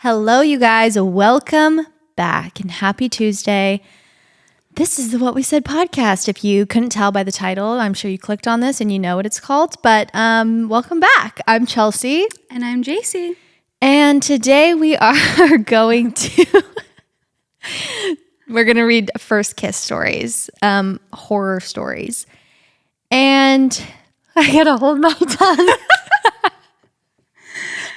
Hello, you guys. Welcome back and happy Tuesday. This is the What We Said podcast. If you couldn't tell by the title, I'm sure you clicked on this and you know what it's called. But welcome back. I'm Chelsea. And I'm JC. And today we are we're going to read first kiss stories, horror stories. And I got to hold my tongue.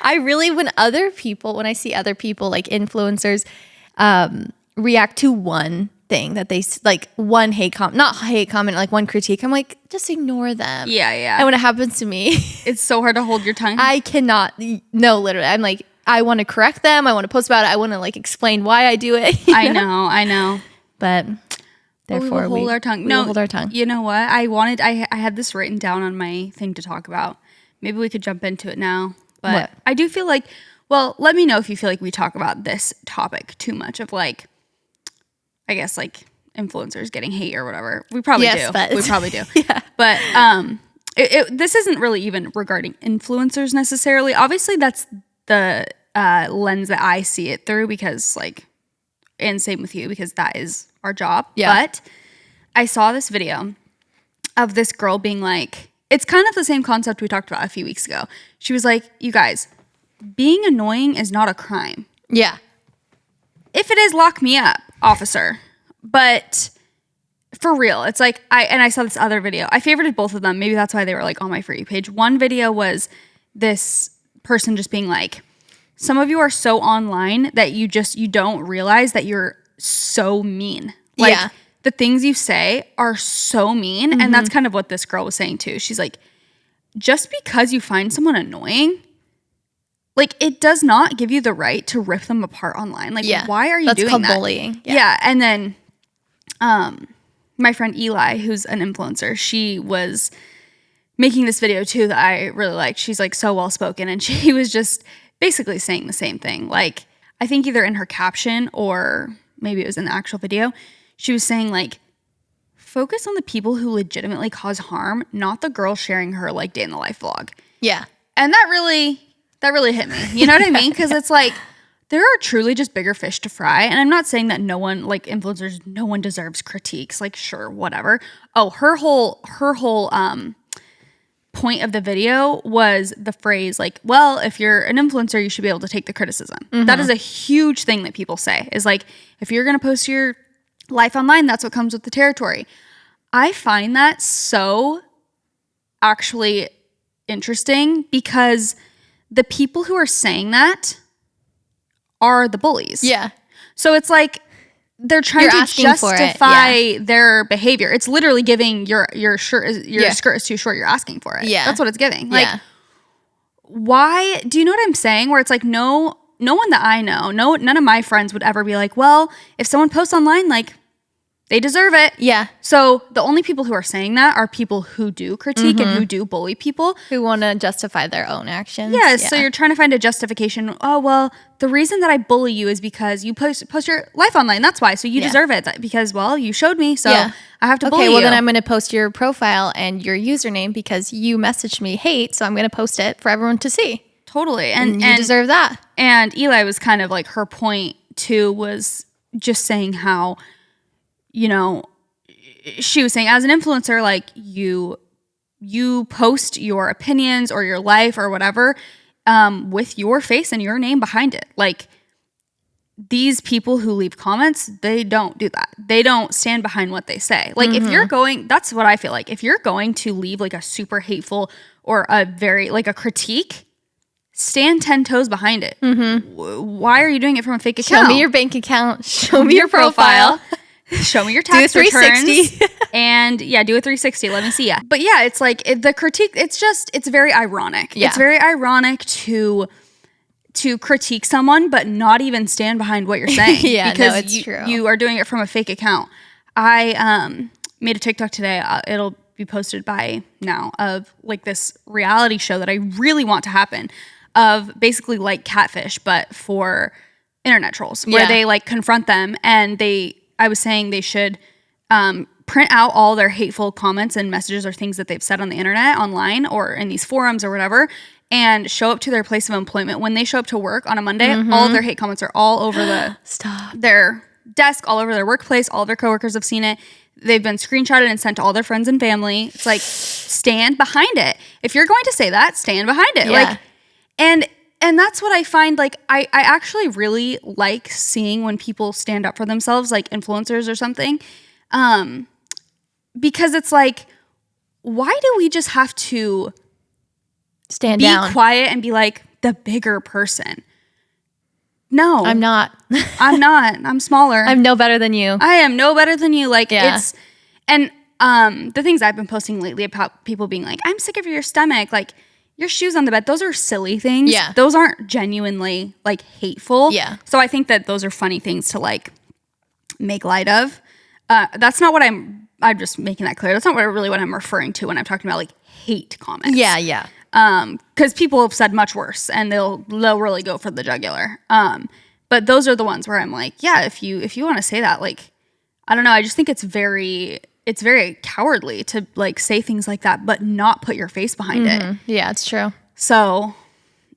when I see other people like influencers react to one thing that they like, one not hate comment, like one critique, I'm like, just ignore them. Yeah. And when it happens to me, it's so hard to hold your tongue. I cannot. No, literally, I'm like, I want to correct them. I want to post about it. I want to like explain why I do it. I know. But therefore, we will hold our tongue. No, hold our tongue. You know what? I had this written down on my thing to talk about. Maybe we could jump into it now. But what? I do feel like, well, let me know if you feel like we talk about this topic too much of like, I guess like influencers getting hate or whatever. We probably do. We probably do. Yeah. But this isn't really even regarding influencers necessarily. Obviously, that's the lens that I see it through because like, and same with you because that is our job. Yeah. But I saw this video of this girl being like, it's kind of the same concept we talked about a few weeks ago. She was like, you guys, being annoying is not a crime. Yeah. If it is, lock me up, officer. But for real, it's like, I saw this other video. I favorited both of them. Maybe that's why they were like on my For You page. One video was this person just being like, some of you are so online that you don't realize that you're so mean. Like, yeah. The things you say are so mean. Mm-hmm. And that's kind of what this girl was saying too. She's like, just because you find someone annoying, like it does not give you the right to rip them apart online. Like, why are you doing that? That's called bullying. Yeah. And then my friend Eli, who's an influencer, she was making this video too that I really liked. She's like so well spoken. And she was just basically saying the same thing. Like, I think either in her caption or maybe it was in the actual video, she was saying like, focus on the people who legitimately cause harm, not the girl sharing her like day in the life vlog. Yeah. And that really hit me. You know what I mean? Because it's like, there are truly just bigger fish to fry. And I'm not saying that no one, like influencers, no one deserves critiques. Like, sure, whatever. Oh, her whole point of the video was the phrase like, well, if you're an influencer, you should be able to take the criticism. Mm-hmm. That is a huge thing that people say is like, if you're going to post your life online, that's what comes with the territory. I find that so actually interesting because the people who are saying that are the bullies. Yeah. So it's like they're trying to justify their behavior. It's literally giving your skirt is too short. You're asking for it. Yeah. That's what it's giving. Like, why? Do you know what I'm saying? Where it's like, no one that I know, none of my friends would ever be like, well, if someone posts online, like they deserve it. Yeah. So the only people who are saying that are people who do critique and who do bully people. Who want to justify their own actions. Yes. Yeah. So you're trying to find a justification. Oh, well, the reason that I bully you is because you post your life online. That's why. So you deserve it because, well, you showed me. So I have to bully you. Okay, well, then I'm going to post your profile and your username because you messaged me hate. So I'm going to post it for everyone to see. Totally. And you deserve that. And Eli was kind of like, her point too was just saying how, you know, she was saying as an influencer, like you post your opinions or your life or whatever with your face and your name behind it. Like these people who leave comments, they don't do that. They don't stand behind what they say. Like if you're going, that's what I feel like. If you're going to leave like a super hateful or a very like a critique, stand 10 toes behind it. Why are you doing it from a fake account? Show me your bank account. Show me your profile. Show me your tax returns. And do a 360. Let me see ya. But yeah, it's like the critique, it's very ironic. Yeah. It's very ironic to critique someone, but not even stand behind what you're saying. Because it's true. You are doing it from a fake account. I made a TikTok today. It'll be posted by now of like this reality show that I really want to happen of basically like Catfish, but for internet trolls where they like confront them and I was saying they should print out all their hateful comments and messages or things that they've said on the internet, online, or in these forums or whatever, and show up to their place of employment. When they show up to work on a Monday, all of their hate comments are all over their desk, all over their workplace. All of their coworkers have seen it. They've been screenshotted and sent to all their friends and family. It's like, stand behind it. If you're going to say that, stand behind it. Like, and that's what I find, like, I actually really like seeing when people stand up for themselves, like influencers or something. Because it's like, why do we just have to be quiet and be like the bigger person? No. I'm not. I'm not. I'm smaller. I'm no better than you. I am no better than you. Like, it's, and the things I've been posting lately about people being like, I'm sick of your stomach, like your shoes on the bed, those are silly things. Yeah. Those aren't genuinely like hateful. Yeah. So I think that those are funny things to like make light of. That's not what I'm just making that clear. That's not really what I'm referring to when I'm talking about like hate comments. Yeah, yeah. Because people have said much worse, and they'll really go for the jugular. But those are the ones where I'm like, yeah, if you want to say that, like, I don't know, I just think it's very cowardly to like say things like that, but not put your face behind it. Yeah, it's true. So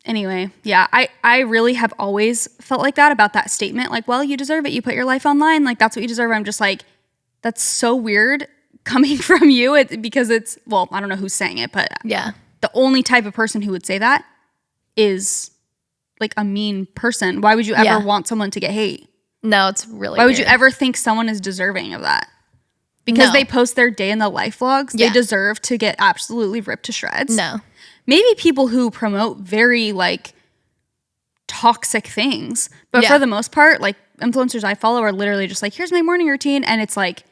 anyway, yeah, I really have always felt like that about that statement. Like, well, you deserve it. You put your life online. Like, that's what you deserve. I'm just like, that's so weird coming from you. Because it's, well, I don't know who's saying it, but yeah. The only type of person who would say that is like a mean person. Why would you ever want someone to get hate? No, it's really Why would weird. you ever think someone is deserving of that? Because they post their day in the life vlogs, they deserve to get absolutely ripped to shreds. No. Maybe people who promote very like toxic things, but for the most part, like influencers I follow are literally just like, here's my morning routine, and it's like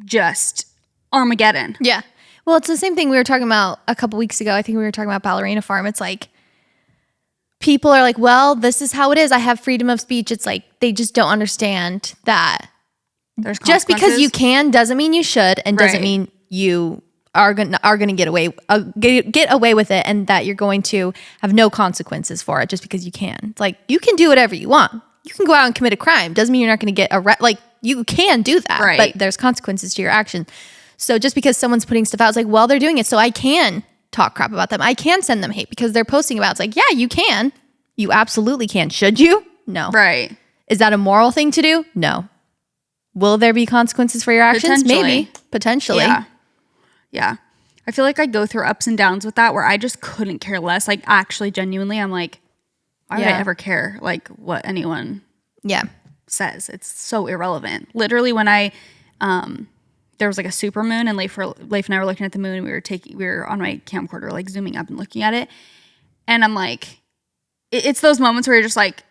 just Armageddon. Yeah. Well, it's the same thing we were talking about a couple weeks ago. I think we were talking about Ballerina Farm. It's like people are like, well, this is how it is. I have freedom of speech. It's like they just don't understand that there's just because you can doesn't mean you should, and doesn't mean you are gonna get away with it, and that you're going to have no consequences for it just because you can. It's like you can do whatever you want. You can go out and commit a crime. Doesn't mean you're not going to get arrested. Like you can do that, but there's consequences to your action. So just because someone's putting stuff out, it's like, well, they're doing it, so I can talk crap about them. I can send them hate because they're posting about it. It's like, yeah, you can. You absolutely can. Should you? No. Right. Is that a moral thing to do? No. Will there be consequences for your actions? Maybe. Potentially. Yeah. Yeah. I feel like I go through ups and downs with that where I just couldn't care less. Like, actually, genuinely, I'm like, why would I ever care, like, what anyone says? It's so irrelevant. Literally, when I... there was like a super moon, and Leif and I were looking at the moon, and we were on my camcorder, like zooming up and looking at it. And I'm like, it's those moments where you're just like,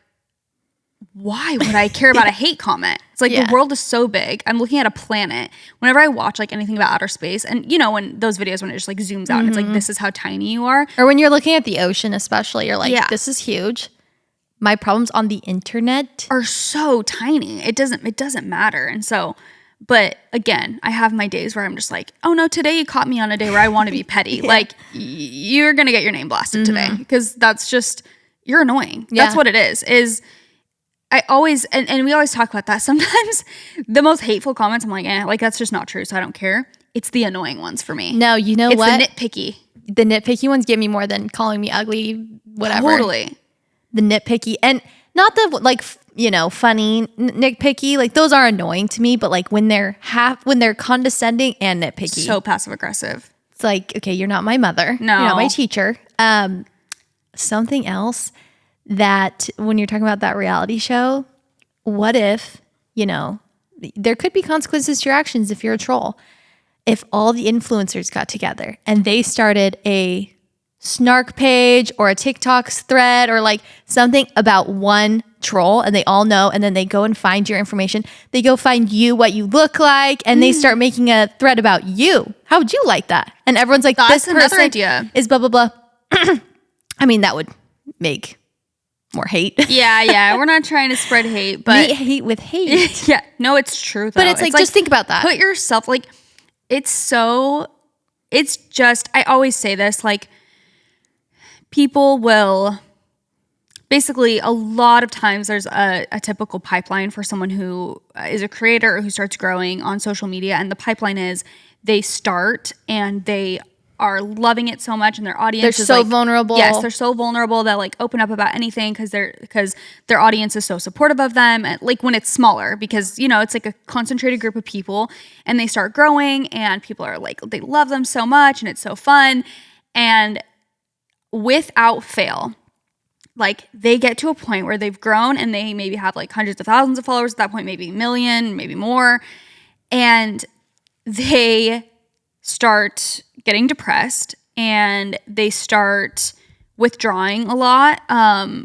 why would I care about a hate comment? It's like the world is so big. I'm looking at a planet. Whenever I watch like anything about outer space, and you know, when those videos, when it just like zooms out and it's like, this is how tiny you are. Or when you're looking at the ocean, especially, you're like, this is huge. My problems on the internet are so tiny. It doesn't matter. And so, but again, I have my days where I'm just like, oh no, today you caught me on a day where I want to be petty. Like you're going to get your name blasted today, because that's just, you're annoying. That's what it is I always, and we always talk about that. Sometimes the most hateful comments, I'm like that's just not true. So I don't care. It's the annoying ones for me. No, you know what? It's the nitpicky. The nitpicky ones get me more than calling me ugly, whatever. Totally. The nitpicky, and not the like, you know, funny nitpicky. Like those are annoying to me, but like when they're condescending and nitpicky, so passive aggressive. It's like, okay, you're not my mother. No, you're not my teacher. Something else that when you're talking about that reality show, what if, you know, there could be consequences to your actions if you're a troll. If all the influencers got together and they started a snark page or a TikTok thread or like something about one troll, and they all know, and then they go and find your information. They go find you, what you look like, and they start making a thread about you. How would you like that? And everyone's like, that's this person idea. Is blah, blah, blah. I mean, that would make more hate. Yeah. We're not trying to spread hate, but hate with hate. Yeah. No, it's true though. But it's like, just think about that. Put yourself, like, it's just, I always say this, like, people will, basically a lot of times there's a typical pipeline for someone who is a creator or who starts growing on social media. And the pipeline is they start and they are loving it so much, and their audience They're is so like, vulnerable. Yes, they're so vulnerable that like open up about anything because their audience is so supportive of them. And, like when it's smaller, because it's like a concentrated group of people, and they start growing, and people are like they love them so much, and it's so fun, and without fail, like they get to a point where they've grown and they maybe have like hundreds of thousands of followers at that point, maybe a million, maybe more, and they start getting depressed, and they start withdrawing a lot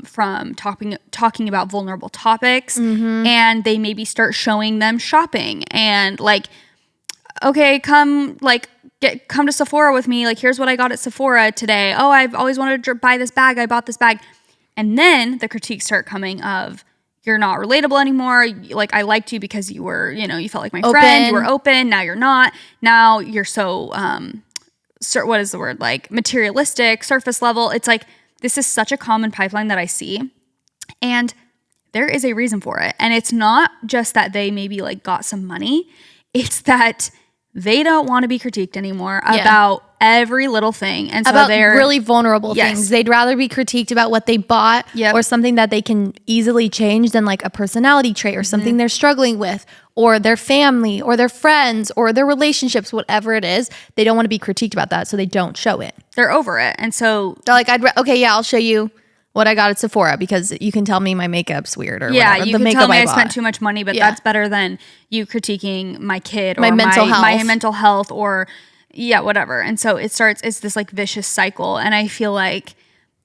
from talking about vulnerable topics, and they maybe start showing them shopping and like, okay, come to Sephora with me. Like, here's what I got at Sephora today. Oh, I've always wanted to buy this bag. I bought this bag. And then the critiques start coming of, you're not relatable anymore. Like, I liked you because you were, you felt like my friend. You were open. Now you're not. Now you're so, what is the word? Like materialistic, surface level. It's like, this is such a common pipeline that I see. And there is a reason for it. And it's not just that they maybe like got some money. It's that they don't want to be critiqued anymore about every little thing. And so about they're really vulnerable things. They'd rather be critiqued about what they bought or something that they can easily change than like a personality trait or something they're struggling with, or their family or their friends or their relationships, whatever it is. They don't want to be critiqued about that, so they don't show it. They're over it. And so they're like, I'll show you what I got at Sephora because you can tell me my makeup's weird or whatever. You can tell me I spent too much money, but that's better than you critiquing my kid or my mental health or whatever. And so it's this like vicious cycle. And I feel like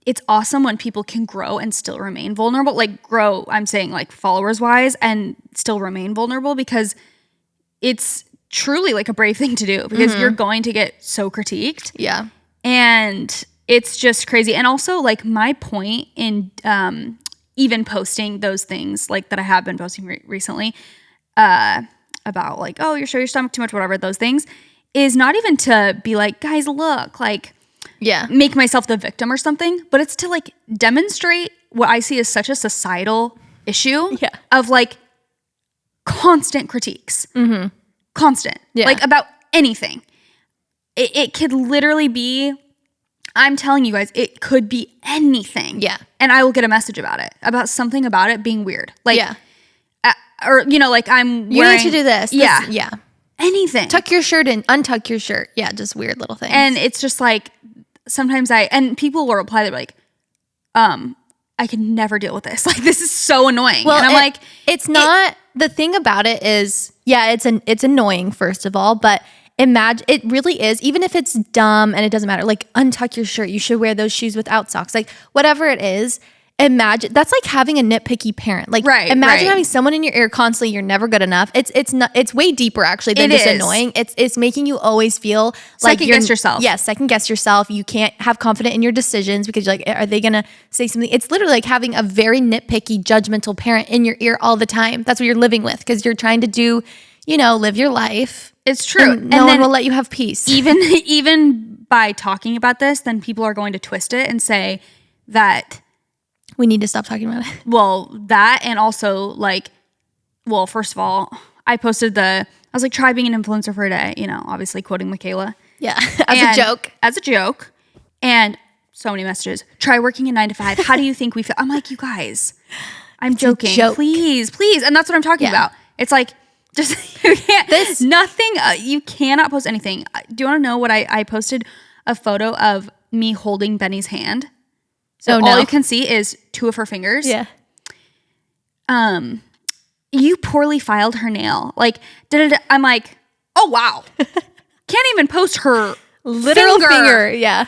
it's awesome when people can grow and still remain vulnerable. Like grow, I'm saying like followers wise, and still remain vulnerable, because it's truly like a brave thing to do, because you're going to get so critiqued. Yeah. And it's just crazy. And also like my point in even posting those things like that I have been posting recently about like, oh, you show your stomach too much, whatever, those things, is not even to be like, guys, look, like, make myself the victim or something, but it's to like demonstrate what I see as such a societal issue of like constant critiques. Constant. Like about anything. It could literally be, I'm telling you guys, it could be anything. Yeah. And I will get a message about it, about something about it being weird. Like, or, like I'm you need to do this. Yeah. Anything. Tuck your shirt in, untuck your shirt. Yeah, just weird little things. And it's just like, sometimes and people will reply, they're like, I can never deal with this. Like, this is so annoying. Well, and I'm like, it's not, the thing about it is, it's annoying, first of all, but imagine, it really is, even if it's dumb and it doesn't matter, like untuck your shirt, you should wear those shoes without socks, like whatever it is. Imagine, that's like having a nitpicky parent. Like, imagine having someone in your ear constantly, you're never good enough. It's way deeper actually than just annoying. It's making you always feel like second guess yourself. Yes, second guess yourself. You can't have confidence in your decisions because you're like, are they gonna say something? It's literally like having a very nitpicky, judgmental parent in your ear all the time. That's what you're living with, because you're trying to do, live your life. It's true. And no one will let you have peace. Even by talking about this, then people are going to twist it and say that we need to stop talking about it. Well, that, and also like, well, first of all, I posted I was like, try being an influencer for a day, obviously quoting Michaela. Yeah, as a joke. And so many messages. Try working a 9 to 5. How do you think we feel? I'm like, you guys, I'm joking. Please. And that's what I'm talking about. It's like, just, you can't, nothing, you cannot post anything. Do you want to know what I posted? A photo of me holding Benny's hand. So all you can see is 2 of her fingers. Yeah. You poorly filed her nail. Like, I'm like, oh wow. Can't even post her literal finger. Yeah.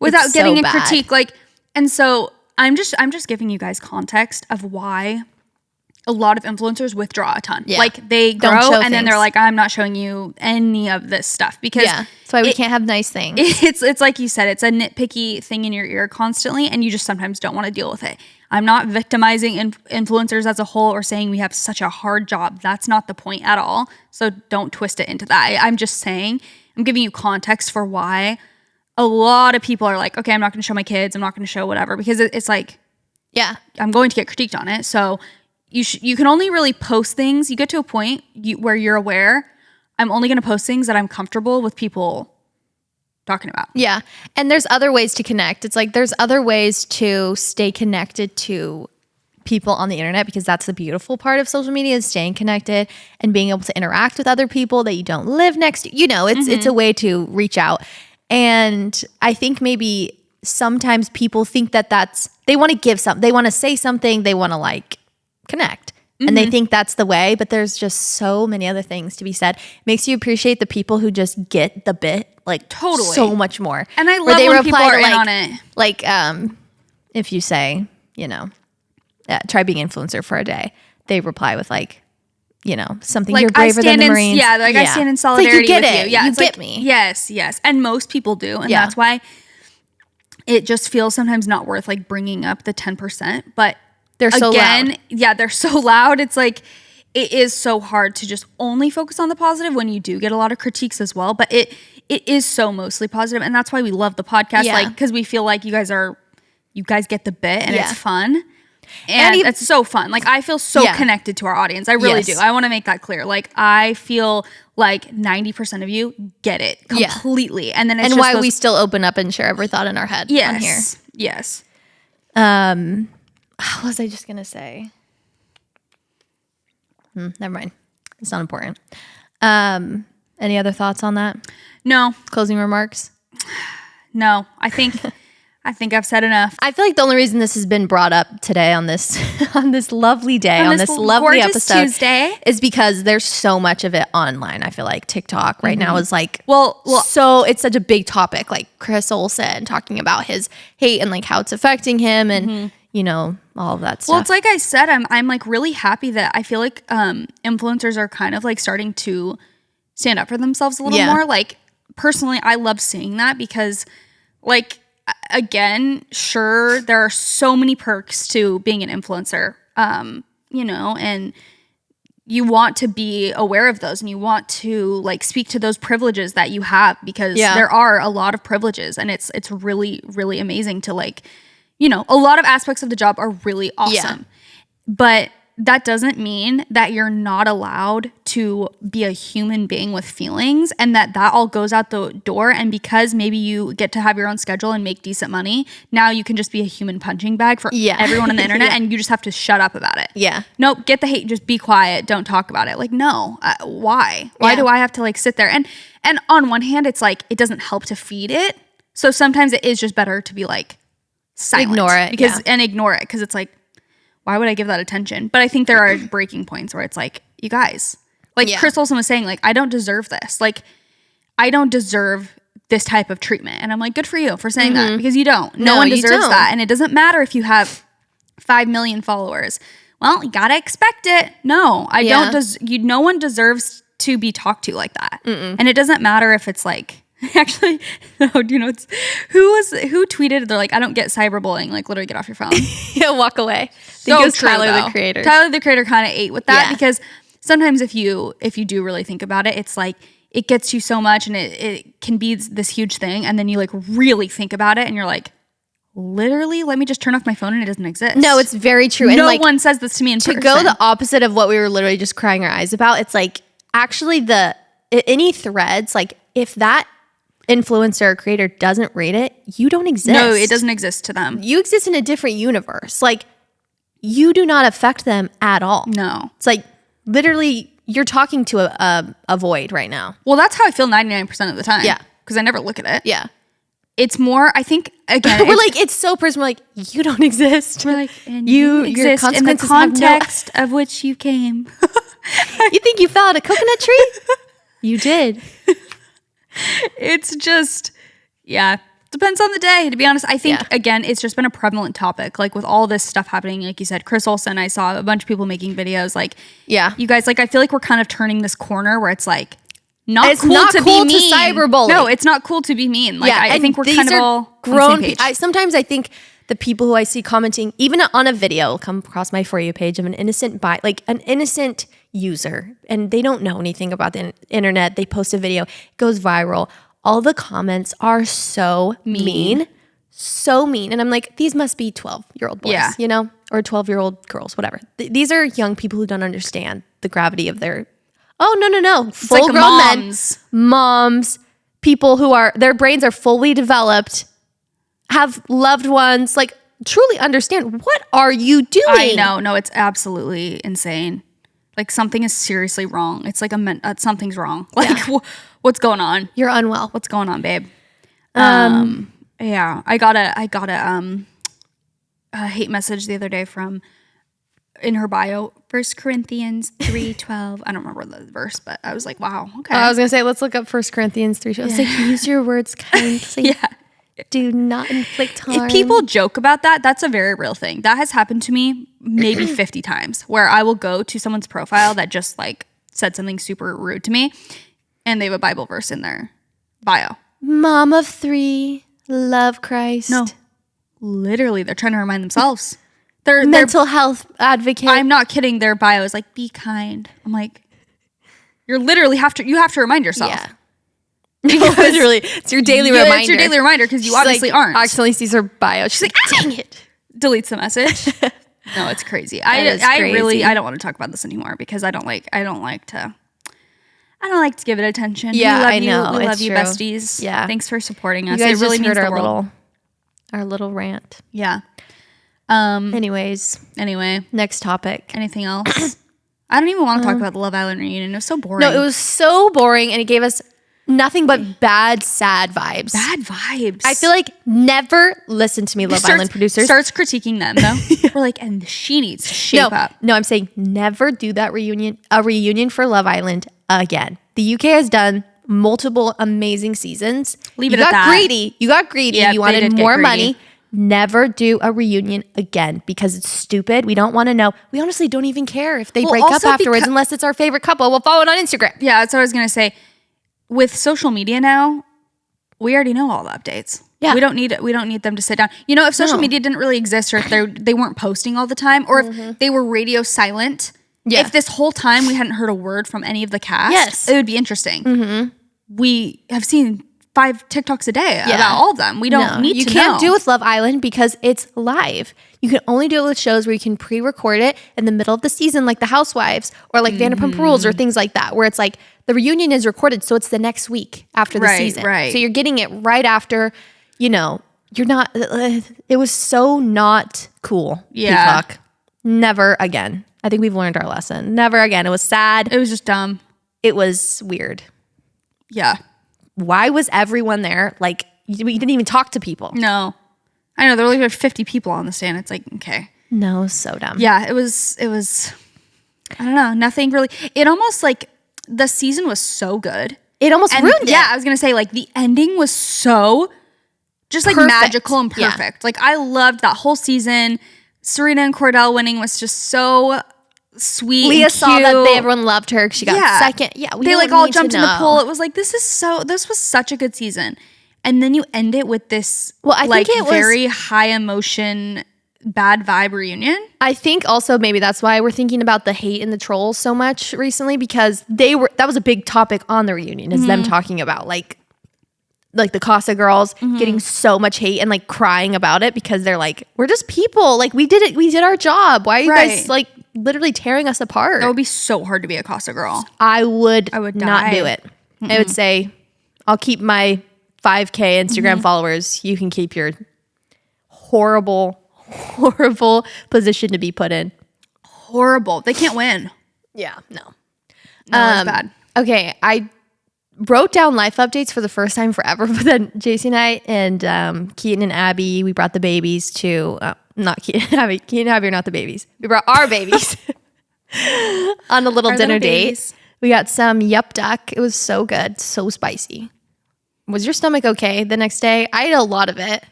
Without getting a critique. Like, and so I'm just giving you guys context of why a lot of influencers withdraw a ton. Yeah. Like they grow and then they're like, I'm not showing you any of this stuff, because that's why we can't have nice things. It's like you said, it's a nitpicky thing in your ear constantly, and you just sometimes don't want to deal with it. I'm not victimizing influencers as a whole or saying we have such a hard job. That's not the point at all. So don't twist it into that. I'm just saying, I'm giving you context for why a lot of people are like, okay, I'm not going to show my kids. I'm not going to show whatever, because it's like, I'm going to get critiqued on it. So you can only really post things. You get to a point where you're aware, I'm only going to post things that I'm comfortable with people talking about. Yeah. And there's other ways to connect. It's like there's other ways to stay connected to people on the internet, because that's the beautiful part of social media, is staying connected and being able to interact with other people that you don't live next to. You know, it's a way to reach out. And I think maybe sometimes people think that they want to give something, they want to say something, they want to like connect. And they think that's the way, but there's just so many other things to be said. Makes you appreciate the people who just get the bit, like totally so much more. And I love when people are in on it. Like, if you say, you know, try being influencer for a day, they reply with like, you know, something like, you're braver than the Marines. Yeah, like I stand in solidarity with you. Yeah, you get me. Yes. And most people do. And that's why it just feels sometimes not worth like bringing up the 10%. But they're so loud. Yeah, they're so loud. It's like, it is so hard to just only focus on the positive when you do get a lot of critiques as well. But it is so mostly positive. And that's why we love the podcast. Like, because we feel like you guys get the bit and it's fun. And it's so fun. Like, I feel so connected to our audience. I really do. I want to make that clear. Like, I feel like 90% of you get it completely. And then it's just why we still open up and share every thought in our head on here. Yes. What was I just going to say? Never mind. It's not important. Any other thoughts on that? No. Closing remarks? No. I think I've said enough. I feel like the only reason this has been brought up today on this on this lovely day, on this lovely episode, Tuesday, is because there's so much of it online. I feel like TikTok right now is like, so it's such a big topic. Like Chris Olsen talking about his hate and like how it's affecting him, and you know, all of that stuff. Well, it's like I said, I'm like really happy that I feel like influencers are kind of like starting to stand up for themselves a little more. Like personally, I love seeing that because like, again, sure, there are so many perks to being an influencer, you know, and you want to be aware of those and you want to like speak to those privileges that you have, because there are a lot of privileges, and it's really, really amazing to like, you know, a lot of aspects of the job are really awesome, but that doesn't mean that you're not allowed to be a human being with feelings, and that all goes out the door. And because maybe you get to have your own schedule and make decent money, now you can just be a human punching bag for everyone on the internet, and you just have to shut up about it. Nope, get the hate, just be quiet, don't talk about it. Like, no, why? Why do I have to like sit there? And on one hand, it's like, it doesn't help to feed it. So sometimes it is just better to be like silent. Ignore it. Because it's like, why would I give that attention? But I think there are breaking points where it's like, you guys, like Chris Olsen was saying, like, I don't deserve this. Like, I don't deserve this type of treatment. And I'm like, good for you for saying that, because you don't. No one deserves that. And it doesn't matter if you have 5 million followers. Well, you gotta expect it. No, I don't. No one deserves to be talked to like that. And it doesn't matter if it's like, actually, no, do you know who tweeted? They're like, I don't get cyberbullying. Like, literally, get off your phone. Walk away. So true, Tyler the Creator. Tyler the Creator kind of ate with that, because sometimes if you do really think about it, it's like it gets you so much, and it can be this huge thing, and then you like really think about it, and you're like, literally, let me just turn off my phone and it doesn't exist. No, it's very true. And no one says this to me in person. To go the opposite of what we were literally just crying our eyes about, it's like actually any threads, like if that influencer or creator doesn't rate it, you don't exist. No, it doesn't exist to them. You exist in a different universe. Like, you do not affect them at all. No. It's like literally you're talking to a void right now. Well, that's how I feel 99% of the time. Yeah. Because I never look at it. Yeah. It's more, I think, again, we're like, it's so personal. We're like, you don't exist. We're like, and you exist in the context of which you came. You think you fell out a coconut tree? You did. It's just, depends on the day, to be honest. I think, again, it's just been a prevalent topic. Like, with all this stuff happening, like you said, Chris Olsen, I saw a bunch of people making videos. Like, you guys, like, I feel like we're kind of turning this corner where it's like, it's cool to be mean. To cyberbully. No, it's not cool to be mean. Like, I think we're kind of all grown on the same page. Sometimes I think the people who I see commenting, even on a video, will come across my For You page of an innocent an innocent user, and they don't know anything about the internet. They post a video, it goes viral. All the comments are so mean. So mean. And I'm like, these must be 12-year-old boys, you know, or 12-year-old girls, whatever. These are young people who don't understand the gravity of their, no. Full-grown men, moms, people who their brains are fully developed, have loved ones, like truly understand, what are you doing? I know. No, it's absolutely insane. Like something is seriously wrong. It's like something's wrong. Like what's going on? You're unwell. What's going on, babe? Yeah, I got a hate message the other day from, in her bio, 1 Corinthians 3:12. I don't remember the verse, but I was like, wow, okay. I was gonna say, let's look up 1 Corinthians 3:12. It's like, use your words kindly. Do not inflict harm. If people joke about that, that's a very real thing. That has happened to me maybe 50 times, where I will go to someone's profile that just like said something super rude to me, and they have a Bible verse in their bio. Mom of 3, love Christ. No, literally, they're trying to remind themselves. They're mental health advocate. I'm not kidding. Their bio is like, be kind. I'm like, you have to remind yourself. Yeah. Literally, it's your daily reminder. It's your daily reminder because you obviously aren't. Accidentally sees her bio. She's like, dang it. Deletes the message. No, it's crazy. I don't want to talk about this anymore because I don't like to give it attention. Yeah, I know. We love you, true. Besties. Yeah. Thanks for supporting us. You guys it really just means heard the world. our little rant. Yeah. Anyway, next topic. Anything else? I don't even want to talk about the Love Island reunion. It was so boring. No, it was so boring, and it gave us nothing but bad, sad vibes. Bad vibes. I feel like never listen to me, Love Island producers. Starts critiquing them though. We're like, and she needs to shape up. No, I'm saying never do that reunion for Love Island again. The UK has done multiple amazing seasons. Leave it at that. You got greedy. Yep, you wanted more money. Never do a reunion again because it's stupid. We don't want to know. We honestly don't even care if they break up afterwards unless it's our favorite couple. We'll follow it on Instagram. Yeah, that's what I was going to say. With social media now, we already know all the updates. Yeah. We don't need them to sit down. You know, if social media didn't really exist, or if they weren't posting all the time, or if they were radio silent, if this whole time we hadn't heard a word from any of the cast, it would be interesting. Mm-hmm. We have seen 5 TikToks a day about all of them. We don't need to know. You can't do with Love Island because it's live. You can only do it with shows where you can pre-record it in the middle of the season, like The Housewives or like Vanderpump Rules or things like that, where it's like the reunion is recorded, so it's the next week after the season. Right. So you're getting it right after, you're not, it was so not cool. Yeah. Peacock. Never again. I think we've learned our lesson. Never again. It was sad. It was just dumb. It was weird. Yeah. Why was everyone there? Like, we didn't even talk to people. No. I know, there were like 50 people on the stand. It's like, okay. No, so dumb. Yeah, it was, I don't know, nothing really. It almost like, the season was so good. It almost ruined it. Yeah, I was going to say, like, the ending was so just like magical and perfect. Yeah. Like, I loved that whole season. Serena and Cordell winning was just so sweet. Leah and saw that everyone loved her. She got second. Yeah, they like all jumped in the pool. It was like, this was such a good season. And then you end it with this think it was very high emotion, bad vibe reunion. I think also maybe that's why we're thinking about the hate and the trolls so much recently, because that was a big topic on the reunion, is them talking about like the Casa girls getting so much hate and like crying about it because they're like, we're just people. Like, we did it. We did our job. Why are you guys like literally tearing us apart? That would be so hard to be a Casa girl. I would not do it. I would say, I'll keep my 5K Instagram followers. You can keep your horrible position to be put in. Horrible. They can't win. Yeah, no. No, it's bad. Okay, I wrote down life updates for the first time forever, but then JC and I and Keaton and Abby, we brought the babies to, not Keaton and Abby. Keaton and Abby are not the babies. We brought our babies on a little dinner date. We got some yup duck. It was so good, so spicy. Was your stomach okay the next day? I ate a lot of it.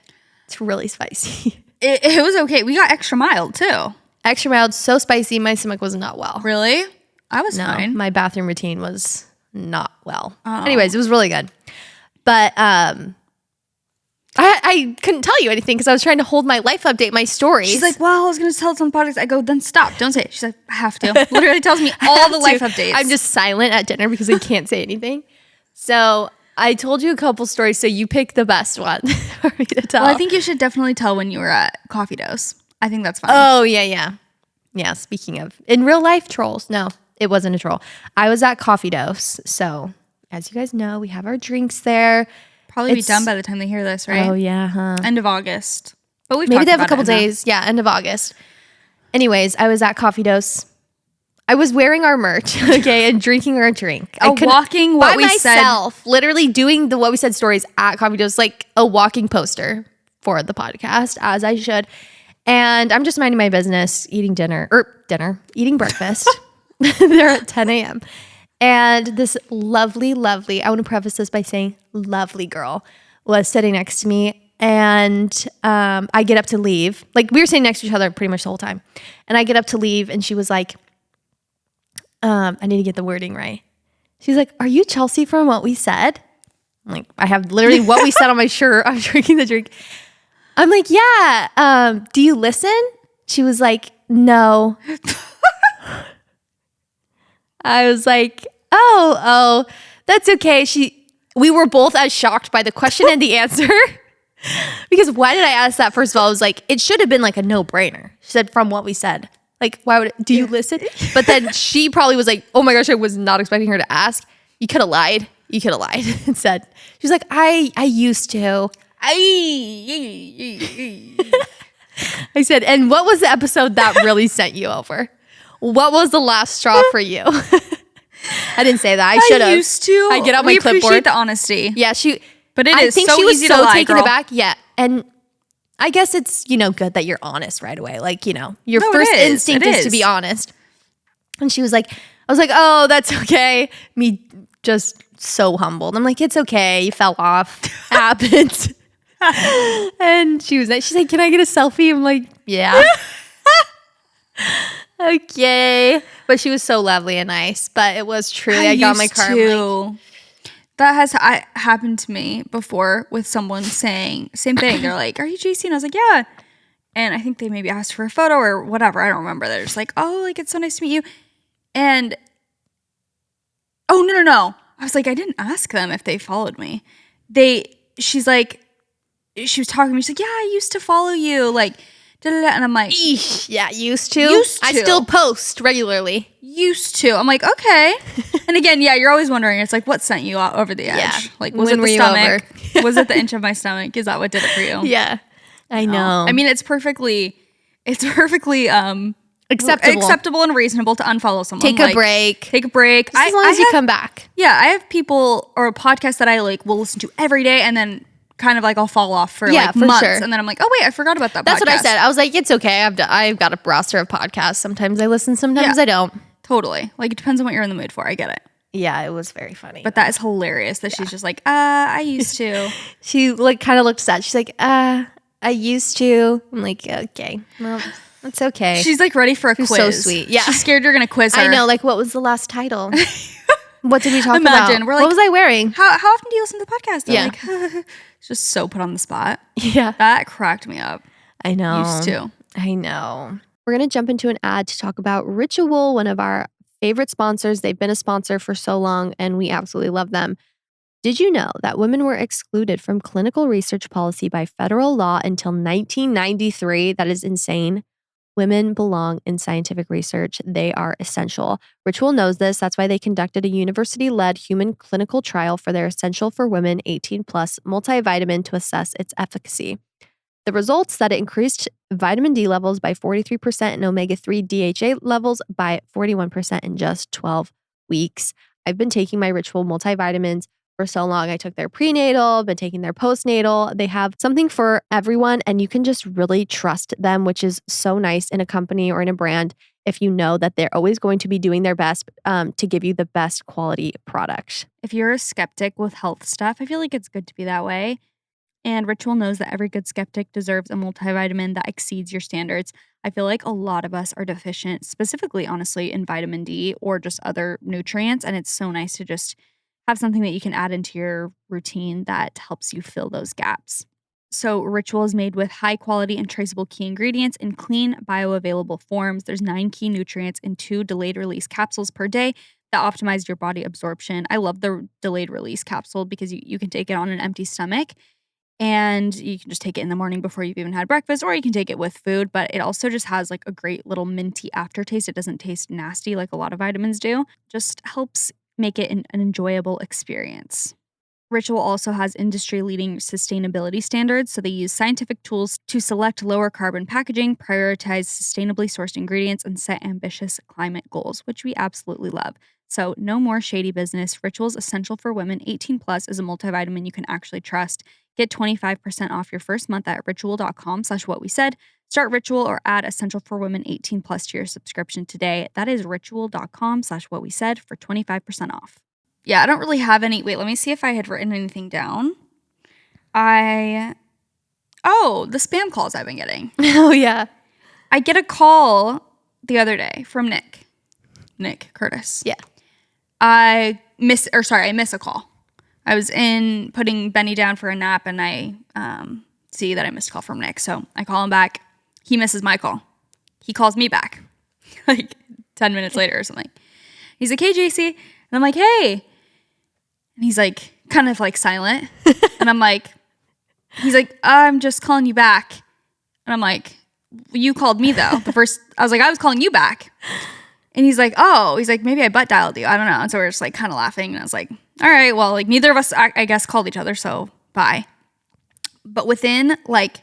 It's really spicy. It was okay. We got extra mild too. Extra mild, so spicy, my stomach was not well. Really? I was fine. My bathroom routine was not well. Oh. Anyways, it was really good. But I couldn't tell you anything because I was trying to hold my life update, my stories. She's like, well, I was going to tell it on the podcast. I go, then stop. Don't say it. She's like, I have to. Literally tells me all the life updates. I'm just silent at dinner because I can't say anything. So I told you a couple stories, so you pick the best one for me to tell. Well, I think you should definitely tell when you were at Coffee Dose. I think that's fine. Oh, yeah. Yeah, speaking of, in real life trolls, no, it wasn't a troll. I was at Coffee Dose, so as you guys know, we have our drinks there. Probably be done by the time they hear this, right? Oh, yeah, huh? End of August. But we've Maybe talked they have a about couple it enough. days. Yeah, end of August. Anyways, I was at Coffee Dose. I was wearing our merch, okay, and drinking our drink. Walking what we said. By myself, literally doing the What We Said stories at Coffee Dose, like a walking poster for the podcast, as I should. And I'm just minding my business, eating breakfast. They're at 10 a.m. And this lovely, I want to preface this by saying lovely girl was sitting next to me. And I get up to leave. Like, we were sitting next to each other pretty much the whole time. And I get up to leave, and she was like, I need to get the wording right. She's like, are you Chelsea from What We Said? I'm like, I have literally What We Said on my shirt. I'm drinking the drink. I'm like, yeah. Do you listen? She was like, no. I was like, oh, that's okay. We were both as shocked by the question and the answer. Because why did I ask that? First of all, I was like, it should have been like a no-brainer. She said, from What We Said. Like, why would do you listen? But then she probably was like, oh my gosh, I was not expecting her to ask. You could have lied. And said, she was like, I used to. I said, and what was the episode that really sent you over? What was the last straw for you? I didn't say that. I should have. I used to. I get out my clipboard. We appreciate the honesty. Yeah, but it I is think so she was easy so to lie, taken girl. aback. Yeah, and I guess it's good that you're honest right away. Like your No, first it is. instinct It is to be is. honest. And she was like, I was like, oh, that's okay. Me just so humbled. I'm like, it's okay. You fell off. Happens. And she's like, can I get a selfie? I'm like, yeah. Okay. But she was so lovely and nice. But it was truly, I got in my car. Like, that has happened to me before with someone saying same thing. They're like, are you JC? And I was like, yeah. And I think they maybe asked for a photo or whatever. I don't remember. They're just like, oh, like, it's so nice to meet you. And oh, no. I was like, I didn't ask them if they followed me. She's like, she was talking to me. She's like, yeah, I used to follow you. Like, da-da-da. And I'm like, eesh, yeah, used to. I still post regularly. Used to. I'm like, okay. And again, yeah, you're always wondering. It's like, what sent you out over the edge? Yeah. Like, was When it were the you stomach? over? Was it the inch of my stomach? Is that what did it for you? Yeah, I know. I mean, it's perfectly acceptable and reasonable to unfollow someone. Take a break. Take a break. Just as long as you come back. Yeah, I have people or podcasts that I like will listen to every day, and then kind of like I'll fall off for like months, sure. and then I'm like, oh wait, I forgot about that. That's podcast. what I said. I was like, it's okay. I've got a roster of podcasts. Sometimes I listen, sometimes I don't. Totally. Like, it depends on what you're in the mood for. I get it. Yeah, it was very funny. But that is hilarious that she's just like, I used to. She like kind of looked sad. She's like, I used to. I'm like, okay, well, it's okay. She's like ready for a quiz. So sweet. Yeah. She's scared you're going to quiz her. I know. Like, what was the last title? What did we talk Imagine, about? we're like, what was I wearing? How often do you listen to the podcast? They're Yeah. like, just so put on the spot. Yeah. That cracked me up. I know. Used to. I know. We're going to jump into an ad to talk about Ritual, one of our favorite sponsors. They've been a sponsor for so long, and we absolutely love them. Did you know that women were excluded from clinical research policy by federal law until 1993? That is insane. Women belong in scientific research. They are essential. Ritual knows this. That's why they conducted a university-led human clinical trial for their Essential for Women 18 Plus multivitamin to assess its efficacy. The results that it increased vitamin D levels by 43% and omega-3 DHA levels by 41% in just 12 weeks. I've been taking my Ritual multivitamins for so long. I took their prenatal, been taking their postnatal. They have something for everyone, and you can just really trust them, which is so nice in a company or in a brand if you know that they're always going to be doing their best to give you the best quality product. If you're a skeptic with health stuff, I feel like it's good to be that way. And Ritual knows that every good skeptic deserves a multivitamin that exceeds your standards. I feel like a lot of us are deficient, specifically, honestly, in vitamin D or just other nutrients. And it's so nice to just have something that you can add into your routine that helps you fill those gaps. So Ritual is made with high quality and traceable key ingredients in clean, bioavailable forms. There's 9 key nutrients in 2 delayed release capsules per day that optimize your body absorption. I love the delayed release capsule because you can take it on an empty stomach. And you can just take it in the morning before you've even had breakfast, or you can take it with food. But it also just has like a great little minty aftertaste. It doesn't taste nasty like a lot of vitamins do. Just helps make it an enjoyable experience. Ritual also has industry-leading sustainability standards, so they use scientific tools to select lower carbon packaging, prioritize sustainably sourced ingredients, and set ambitious climate goals, which we absolutely love. So no more shady business. Ritual's Essential for Women 18 Plus is a multivitamin you can actually trust. Get 25% off your first month at ritual.com/whatwesaid. Start Ritual or add Essential for Women 18 Plus to your subscription today. That is ritual.com/whatwesaid for 25% off. Yeah, I don't really have any. Wait, let me see if I had written anything down. The spam calls I've been getting. Oh, yeah. I get a call the other day from Nick Curtis. Yeah. I miss a call. I was putting Benny down for a nap, and I see that I missed a call from Nick. So I call him back. He misses my call. He calls me back like 10 minutes later or something. He's like, "Hey, JC." And I'm like, "Hey." And he's like, kind of like silent. And I'm like, he's like, "I'm just calling you back." And I'm like, "You called me though." I was like, "I was calling you back." And he's like, "Oh," he's like, "Maybe I butt dialed you. I don't know." And so we're just like kind of laughing. And I was like, "All right, well, like neither of us, I guess, called each other. So bye." But within like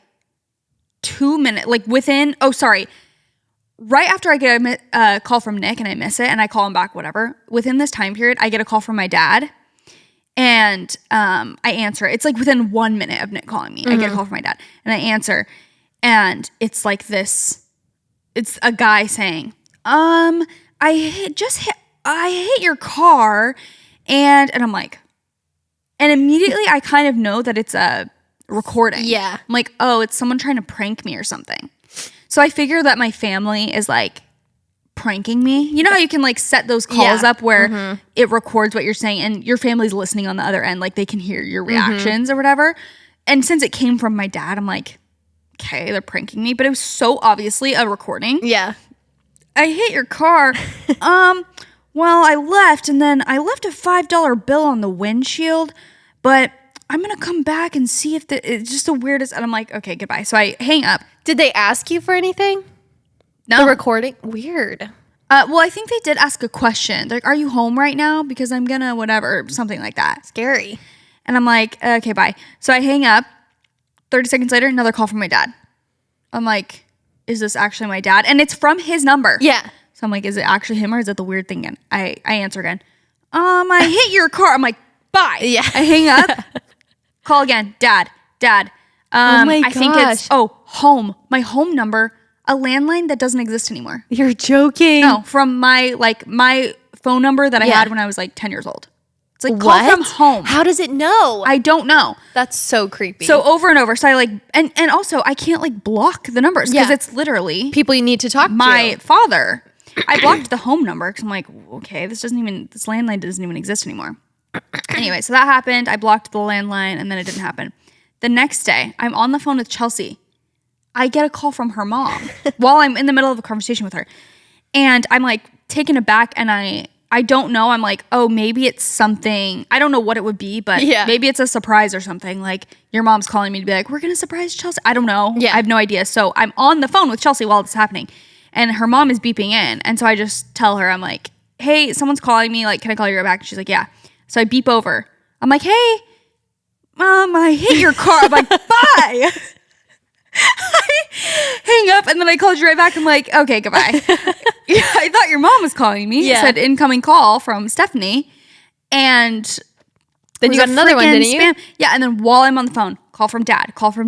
2 minutes, right after I get a call from Nick and I miss it and I call him back, whatever, within this time period, I get a call from my dad. And I answer. It's like within 1 minute of Nick calling me, I get a call from my dad, and I answer, and it's like this. It's a guy saying, I hit your car," and I'm like, and immediately I kind of know that it's a recording. Yeah, I'm like, oh, it's someone trying to prank me or something. So I figure that my family is like pranking me. You know how you can like set those calls up where it records what you're saying and your family's listening on the other end, like they can hear your reactions or whatever. And since it came from my dad, I'm like, okay, they're pranking me. But it was so obviously a recording. Yeah. "I hit your car. Well, I left, and then I left a $5 bill on the windshield, but I'm going to come back and see if it's just the weirdest." And I'm like, okay, goodbye. So I hang up. Did they ask you for anything? No. The recording? Weird. Well, I think they did ask a question. They're like, "Are you home right now? Because I'm going to whatever," something like that. Scary. And I'm like, okay, bye. So I hang up. 30 seconds later, another call from my dad. I'm like, is this actually my dad? And it's from his number. Yeah. So I'm like, is it actually him or is it the weird thing again? I answer again. "I hit your car." I'm like, bye. Yeah. I hang up. Call again. Dad. Oh my I think it's, home. My home number. A landline that doesn't exist anymore. You're joking. No, from my phone number that I had when I was like 10 years old. It's like, call from home. How does it know? I don't know. That's so creepy. So over and over. So I like, and also I can't like block the numbers because it's literally people you need to talk to. My father. I blocked the home number because I'm like, okay, this landline doesn't even exist anymore. Anyway, so that happened. I blocked the landline and then it didn't happen. The next day, I'm on the phone with Chelsea. I get a call from her mom while I'm in the middle of a conversation with her. And I'm like taken aback and I don't know. I'm like, oh, maybe it's something. I don't know what it would be, but maybe it's a surprise or something. Like your mom's calling me to be like, "We're going to surprise Chelsea." I don't know. Yeah. I have no idea. So I'm on the phone with Chelsea while it's happening. And her mom is beeping in. And so I just tell her, I'm like, "Hey, someone's calling me. Like, can I call you right back?" And she's like, "Yeah." So I beep over. I'm like, "Hey, Mom, I hit your car." I'm like, "Bye." I hang up and then I called you right back. I'm like, okay, goodbye. Yeah, I thought your mom was calling me. It said incoming call from Stephanie. And then you got another one, didn't you? Yeah, and then while I'm on the phone, call from dad, call from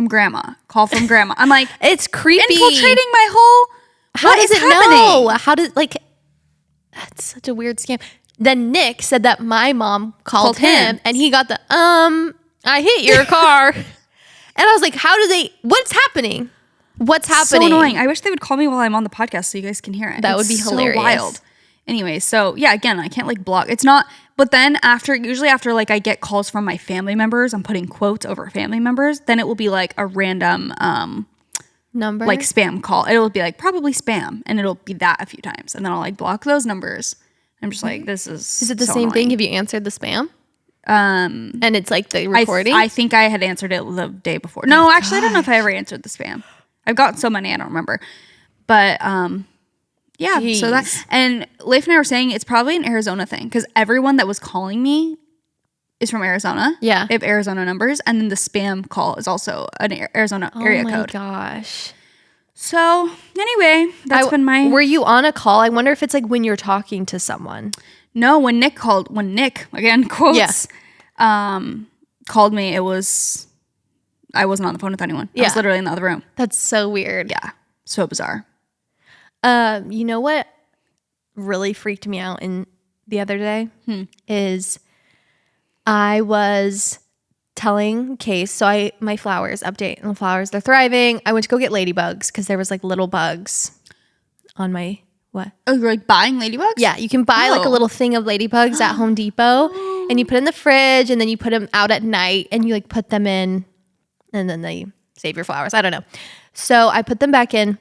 grandma, call from grandma. I'm like, it's creepy. Infiltrating my whole, how does it know? How did, like, that's such a weird scam. Then Nick said that my mom called him and he got the, "I hit your car." And I was like, what's happening? What's happening? So annoying. I wish they would call me while I'm on the podcast so you guys can hear it. That would be hilarious. So wild. Anyway, so yeah, again, I can't like block. It's not, but then usually after like I get calls from my family members, I'm putting quotes over family members, then it will be like a random number, like spam call. It'll be like probably spam and it'll be that a few times. And then I'll like block those numbers. I'm just like, this is it the so same annoying. thing? Have you answered the spam? And it's like the recording? I think I had answered it the day before. No, actually, I don't know if I ever answered the spam. I've got so many, I don't remember. But Yeah. Jeez. So that, and Leif and I were saying it's probably an Arizona thing because everyone that was calling me is from Arizona. Yeah. They have Arizona numbers. And then the spam call is also an Arizona area code. Oh my gosh. So anyway, that's been my. Were you on a call? I wonder if it's like when you're talking to someone. No, when Nick, again, quotes, called me, I wasn't on the phone with anyone. I was literally in the other room. That's so weird. Yeah. So bizarre. You know what really freaked me out the other day is I was telling Case, so my flowers update and the flowers, they're thriving. I went to go get ladybugs because there was like little bugs on my what? Oh, you're like buying ladybugs? Yeah, you can buy like a little thing of ladybugs at Home Depot and you put it in the fridge and then you put them out at night and you like put them in and then they save your flowers. I don't know. So I put them back in.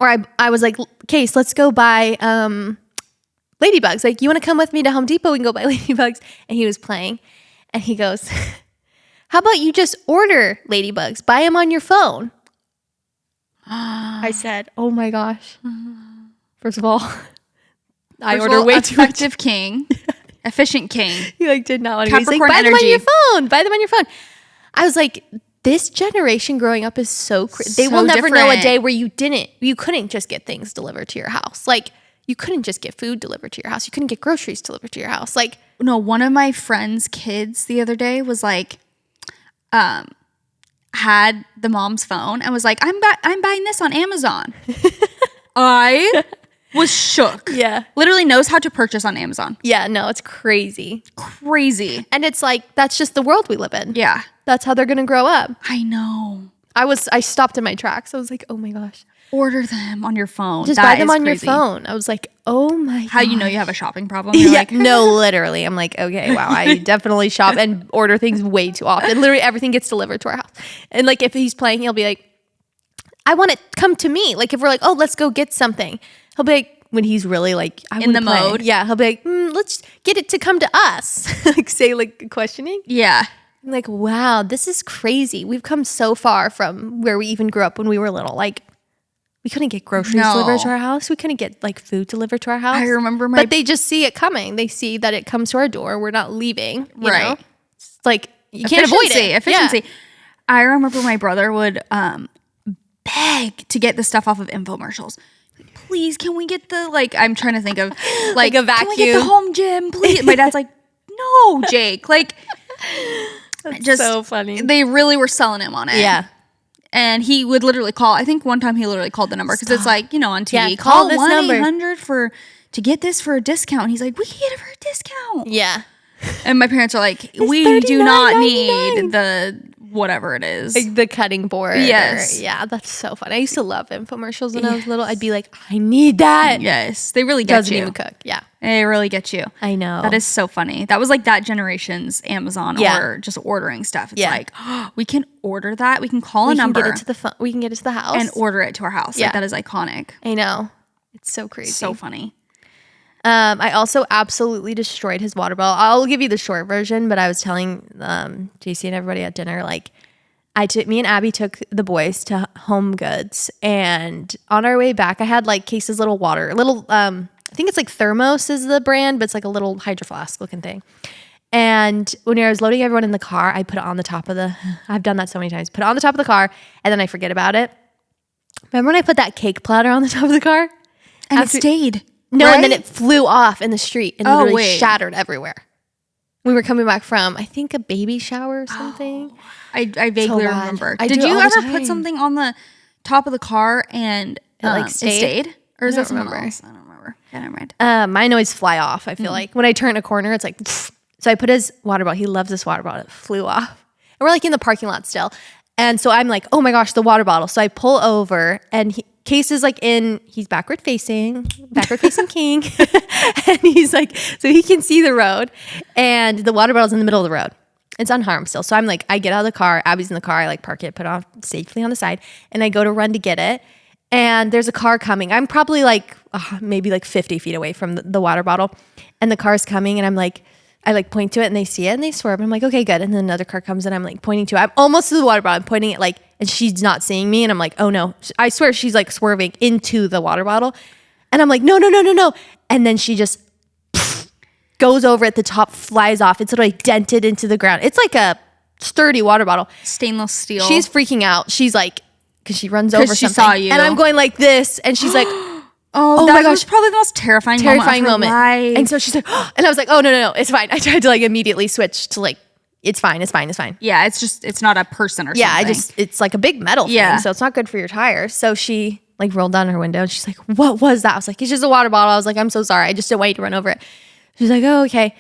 Or I was like, Case, let's go buy ladybugs. Like, you want to come with me to Home Depot? We can go buy ladybugs. And he was playing. And he goes, how about you just order ladybugs? Buy them on your phone. I said, oh my gosh. First of all, I order way too much. Effective king. Efficient king. He like did not want to go. He's like, Capricorn buy them energy. on your phone. Buy them on your phone. I was like, this generation growing up is so crazy. They will never know a day where you couldn't just get things delivered to your house. Like, you couldn't just get food delivered to your house. You couldn't get groceries delivered to your house. Like, no, one of my friend's kids the other day was like, had the mom's phone and was like, I'm buying this on Amazon. I was shook. Yeah. Literally knows how to purchase on Amazon. yeah, no, it's crazy. Crazy. And it's like, that's just the world we live in. Yeah. That's how they're going to grow up. I know. I stopped in my tracks. I was like, oh my gosh. Order them on your phone. Just buy them on your phone. I was like, oh my gosh. How you know you have a shopping problem? You're like, no, literally. I'm like, okay, wow. I definitely shop and order things way too often. Literally everything gets delivered to our house. And like if he's playing, he'll be like, I want it come to me. Like if we're like, oh, let's go get something. He'll be like, when he's really like in the mode. Yeah, he'll be like, let's get it to come to us. Like say like questioning. Yeah. I'm like, wow, this is crazy. We've come so far from where we even grew up when we were little. Like we couldn't get groceries delivered to our house. We couldn't get like food delivered to our house. I remember but they just see it coming. They see that it comes to our door. We're not leaving. You know? It's like you can't avoid it. Efficiency. Yeah. I remember my brother would beg to get the stuff off of infomercials. Please, can we get the I'm trying to think of like a vacuum. Can we get the home gym, please? My dad's like, no, Jake. Like, that's just so funny. They really were selling him on it. Yeah. And he would literally call. I think one time he literally called the number because it's like, on TV. Yeah, call this number 1-800 to get this for a discount. And he's like, we can get it for a discount. Yeah. And my parents are like, we do not need the whatever it is. Like the cutting board. Yes. Yeah, that's so fun. I used to love infomercials when I was little. I'd be like, I need that. Yes. They really get Doesn't you. even cook. Yeah. They really get you. I know. That is so funny. That was like that generation's Amazon or just ordering stuff. It's like, we can order that. We can call a number. We can get it to the house. And order it to our house. Like that is iconic. I know. It's so crazy. So funny. I also absolutely destroyed his water bottle. I'll give you the short version, but I was telling JC and everybody at dinner, like me and Abby took the boys to Home Goods, and on our way back, I had like Case's little water, I think it's like Thermos is the brand, but it's like a little hydro flask looking thing. And when I was loading everyone in the car, I put it on the top of I've done that so many times, put it on the top of the car, and then I forget about it. Remember when I put that cake platter on the top of the car? And it stayed. No, right? And then it flew off in the street and literally shattered everywhere. We were coming back from, I think, a baby shower or something. I vaguely remember. Did you ever put something on the top of the car and it stayed? Or is that something else? I don't remember. Yeah, never mind. Mine always fly off, I feel like. When I turn a corner, it's like, pfft. So I put his water bottle. He loves this water bottle. It flew off. And we're like in the parking lot still. And so I'm like, oh my gosh, the water bottle. So I pull over and Case is like he's backward facing king. And he's like, so he can see the road. And the water bottle's in the middle of the road. It's unharmed still. So I'm like, I get out of the car. Abby's in the car. I like park it, put it off safely on the side. And I go to run to get it. And there's a car coming. I'm probably like maybe like 50 feet away from the water bottle. And the car's coming and I'm like, I like point to it and they see it and they swerve. And I'm like, okay, good. And then another car comes and I'm like pointing to it. I'm almost to the water bottle. I'm pointing it and she's not seeing me. And I'm like, oh no. I swear she's like swerving into the water bottle. And I'm like, no. And then she just goes over at the top, flies off. It's literally dented into the ground. It's like a sturdy water bottle. Stainless steel. She's freaking out. She's like, because she runs over she something. saw you. And I'm going like this. And she's like, oh my gosh. Was probably the most terrifying moment of her life. And so she's like, and I was like, oh, no, it's fine. I tried to like immediately switch to like, it's fine. Yeah, it's not a person or something. Yeah, it's like a big metal thing. So it's not good for your tires. So she like rolled down her window and she's like, what was that? I was like, it's just a water bottle. I was like, I'm so sorry. I just didn't want you to run over it. She's like, oh, okay.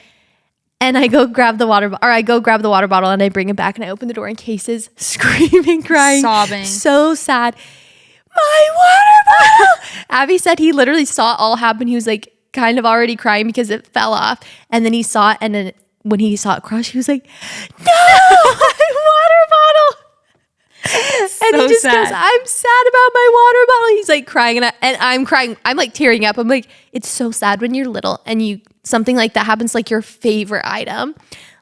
And I go grab the water bottle and I bring it back and I open the door and Case's screaming, crying, sobbing. So sad. My water bottle. Abby said he literally saw it all happen. He was like kind of already crying because it fell off. And then he saw it. And then when he saw it crush, he was like, no, my water bottle. And he just goes, I'm sad about my water bottle. He's like crying and I'm crying. I'm like tearing up. I'm like, it's so sad when you're little and something like that happens, like your favorite item.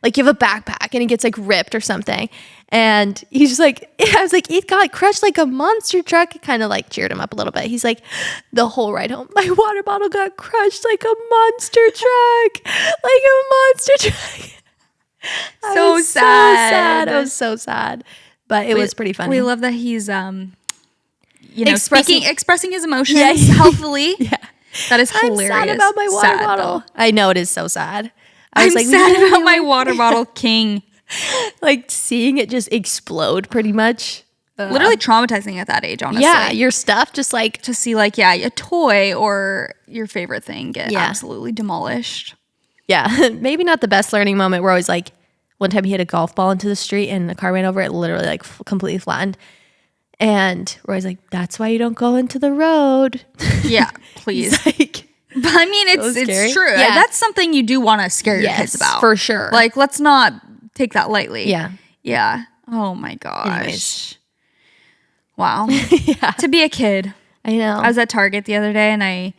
Like you have a backpack and it gets like ripped or something. And he's just like, I was like, it got crushed like a monster truck. It kind of like cheered him up a little bit. He's like, the whole ride home, my water bottle got crushed like a monster truck. Like a monster truck. So sad. I was so sad. But it was pretty funny. We love that he's, expressing his emotions healthily. Yeah. That is hilarious. I'm sad about my water bottle. I know, it is so sad. I'm like, sad about my water bottle king. Like seeing it just explode pretty much. Literally traumatizing at that age, honestly. Yeah, your stuff just like... To see like, a toy or your favorite thing get absolutely demolished. Yeah, maybe not the best learning moment. We're always like, one time he hit a golf ball into the street and the car ran over it, literally like completely flattened. And Roy's like, that's why you don't go into the road. Yeah, please. Like, but I mean, it's true. Yeah. That's something you do want to scare your kids about. For sure. Like, let's not take that lightly. Yeah. Yeah. Oh my gosh. Anyways. Wow. Yeah. To be a kid. I know. I was at Target the other day and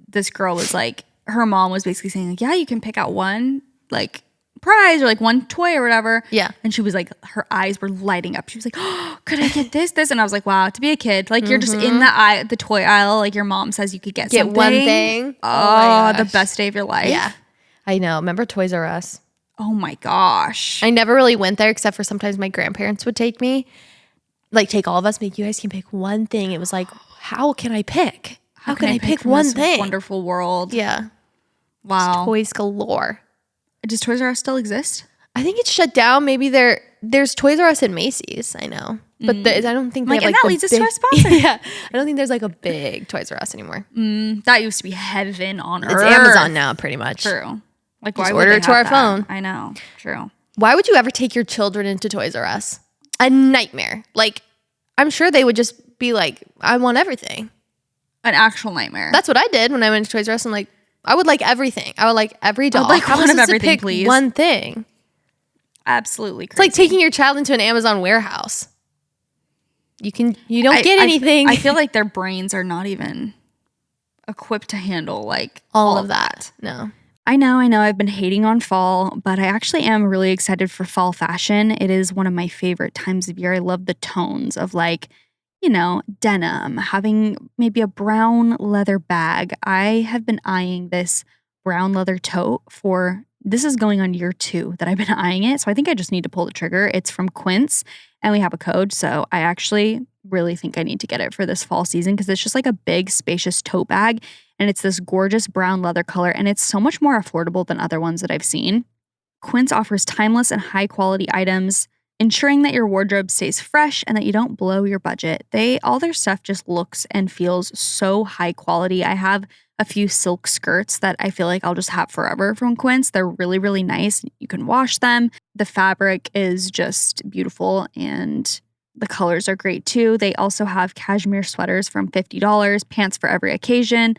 this girl was like, her mom was basically saying like, yeah, you can pick out one like prize or like one toy or whatever. Yeah. And she was like, her eyes were lighting up. She was like, oh, could I get this? And I was like, wow, to be a kid, like you're just in the toy aisle. Like your mom says you could get something. One thing. Oh, the best day of your life. Yeah. I know. Remember Toys R Us? Oh my gosh. I never really went there except for sometimes my grandparents would take me. Like take all of us, make you guys can pick one thing. It was like, how can I pick? How can I pick one thing? Wonderful world. Yeah. Wow. Just toys galore. Does Toys R Us still exist? I think it's shut down. Maybe there's Toys R Us and Macy's. I know, but I don't think they have that leads us to our sponsor. Yeah, I don't think there's like a big Toys R Us anymore. That used to be heaven on earth. It's Amazon now, pretty much. True. Like why order it to our phone? I know. True. Why would you ever take your children into Toys R Us? A nightmare. Like I'm sure they would just be like, I want everything. An actual nightmare. That's what I did when I went to Toys R Us. I'm like, I would like everything. I would like every doll. Like one of everything, please. One thing. Absolutely crazy. It's like taking your child into an Amazon warehouse. You don't get anything. I feel like their brains are not even equipped to handle like all of that. No. I know. I've been hating on fall, but I actually am really excited for fall fashion. It is one of my favorite times of year. I love the tones of like, denim, having maybe a brown leather bag. I have been eyeing this brown leather tote this is going on year 2 that I've been eyeing it. So I think I just need to pull the trigger. It's from Quince and we have a code. So I actually really think I need to get it for this fall season because it's just like a big spacious tote bag. And it's this gorgeous brown leather color. And it's so much more affordable than other ones that I've seen. Quince offers timeless and high quality items, ensuring that your wardrobe stays fresh and that you don't blow your budget. All their stuff just looks and feels so high quality. I have a few silk skirts that I feel like I'll just have forever from Quince. They're really, really nice. You can wash them. The fabric is just beautiful and the colors are great too. They also have cashmere sweaters from $50, pants for every occasion,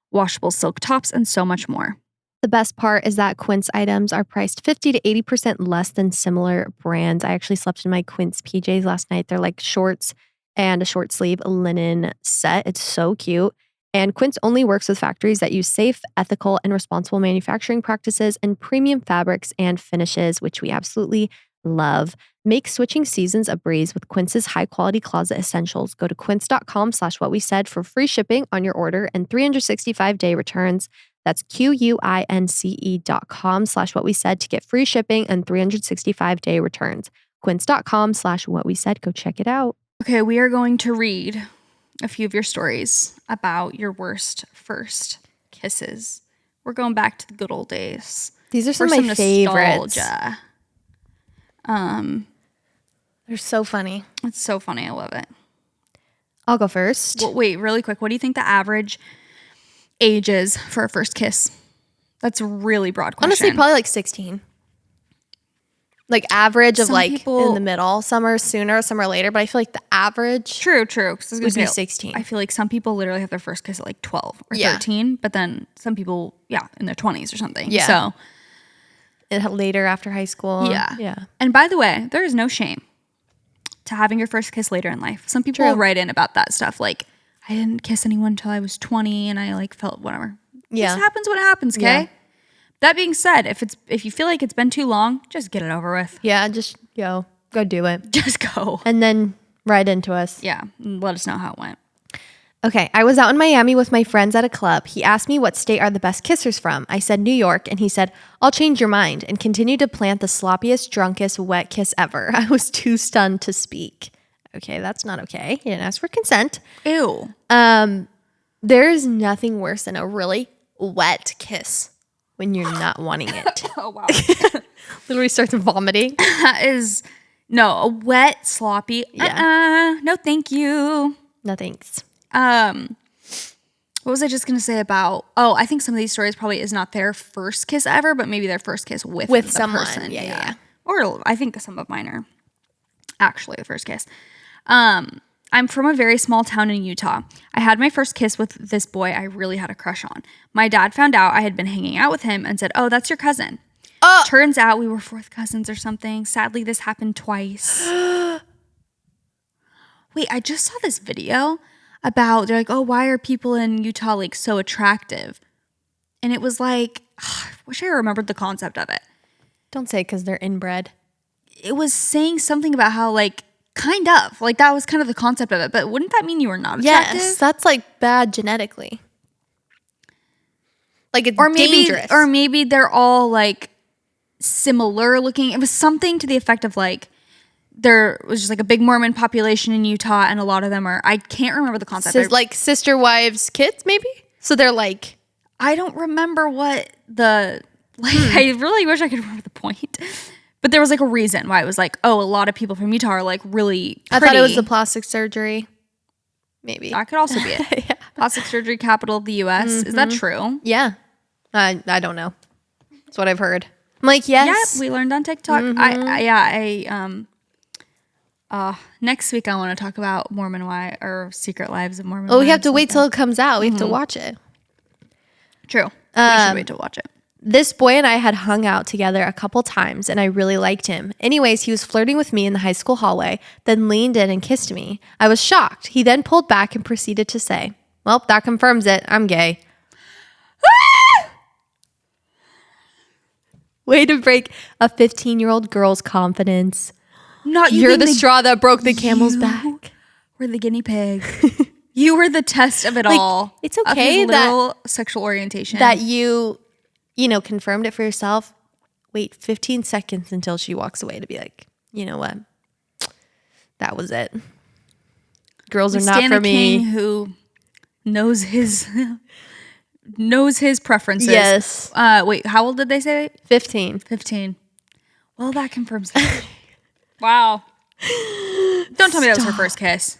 washable silk tops, and so much more. The best part is that Quince items are priced 50 to 80% less than similar brands. I actually slept in my Quince PJs last night. They're like shorts and a short sleeve linen set. It's so cute. And Quince only works with factories that use safe, ethical, and responsible manufacturing practices and premium fabrics and finishes, which we absolutely love. Make switching seasons a breeze with Quince's high-quality closet essentials. Go to quince.com/whatwesaid for free shipping on your order and 365-day returns. That's QUINCE.com/whatwesaid to get free shipping and 365-day returns. Quince.com/whatwesaid. Go check it out. Okay, we are going to read a few of your stories about your worst first kisses. We're going back to the good old days. These are some of my favorites. Nostalgia. They're so funny. It's so funny. I love it. I'll go first. Well, wait, really quick. What do you think the average age is for a first kiss? That's a really broad question. Honestly, probably like 16. Like average of Some like people- in the middle. Some are sooner, some are later. But I feel like the average True. 'Cause I was gonna would be say, 16. I feel like some people literally have their first kiss at like 12 or Yeah. 13, but then some people, in their 20s or something. Yeah. So, later after high school. yeah. Yeah. And by the way, there is no shame to having your first kiss later in life. Some people True. write in about that stuff. Like, I didn't kiss anyone until I was 20 and I like felt whatever. Yeah. Just happens when it happens, okay? Yeah. That being said, if you feel like it's been too long, just get it over with. Yeah, just go do it. Just go. And then write into us. Yeah. And let us know how it went. Okay, I was out in Miami with my friends at a club. He asked me what state are the best kissers from. I said New York, and he said, I'll change your mind, and continued to plant the sloppiest, drunkest, wet kiss ever. I was too stunned to speak. Okay, that's not okay. He didn't ask for consent. Ew. There is nothing worse than a really wet kiss when you're not wanting it. Oh, wow. Literally starts vomiting. That is, no, a wet, sloppy. Yeah. No, thank you. No thanks. What was I just going to say about, I think some of these stories probably is not their first kiss ever, but maybe their first kiss with the someone. person. Yeah. Or I think some of mine are actually the first kiss. I'm from a very small town in Utah. I had my first kiss with this boy I really had a crush on. My dad found out I had been hanging out with him and said, oh, that's your cousin. Turns out we were fourth cousins or something. Sadly, this happened twice. Wait, I just saw this video about, they're like, oh, why are people in Utah like so attractive? And it was like, I wish I remembered the concept of it. Don't say because they're inbred. It was saying something about how like, kind of, like that was kind of the concept of it. But wouldn't that mean you were not attractive? Yes, that's like bad genetically. Like it's Or maybe, dangerous. or maybe they're all like similar looking. It was something to the effect of like, there was just like a big Mormon population in Utah and a lot of them are, I can't remember the concept. Like sister wives kids maybe? So they're like, I don't remember what the, like, I really wish I could remember the point. But there was like a reason why it was like, oh, a lot of people from Utah are like really pretty. I thought it was the plastic surgery. Maybe. That could also be it. Yeah. Plastic surgery capital of the U.S. Is that true? Yeah. I don't know. That's what I've heard. I'm like, yes. Yeah, we learned on TikTok. Next week I want to talk about Mormon wives or Secret Lives of Mormon. Well, we have Wives to like wait that. till it comes out. We have to watch it. True. We should wait to watch it. This boy and I had hung out together a couple times and I really liked him. Anyways, he was flirting with me in the high school hallway, then leaned in and kissed me. I was shocked. He then pulled back and proceeded to say, well, that confirms it. I'm gay. Way to break a 15-year-old girl's confidence. Not you You're being the straw that broke the camel's back. We're the guinea pig. You were the test of it all. It's of okay his that- little sexual orientation. That you confirmed it for yourself. Wait 15 seconds until she walks away to be like, you know what? That was it. Girls are not for me. King who knows his preferences. Yes. Wait, how old did they say? 15. 15. Well, that confirms that. Wow. Don't tell me that was her first kiss.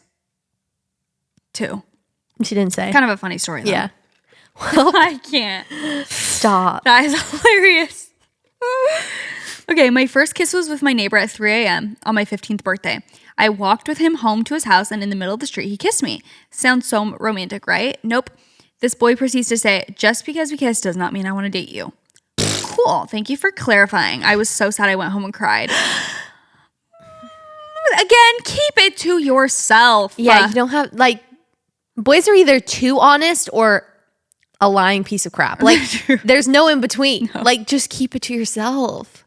2. She didn't say. Kind of a funny story, though. Yeah. I can't. Stop. That is hilarious. Okay, my first kiss was with my neighbor at 3 a.m. on my 15th birthday. I walked with him home to his house, and in the middle of the street, he kissed me. Sounds so romantic, right? Nope. This boy proceeds to say, just because we kissed does not mean I want to date you. Cool. Thank you for clarifying. I was so sad I went home and cried. Again, keep it to yourself. Yeah, you don't have, like, boys are either too honest or a lying piece of crap. Like, there's no in between. No. Like, just keep it to yourself.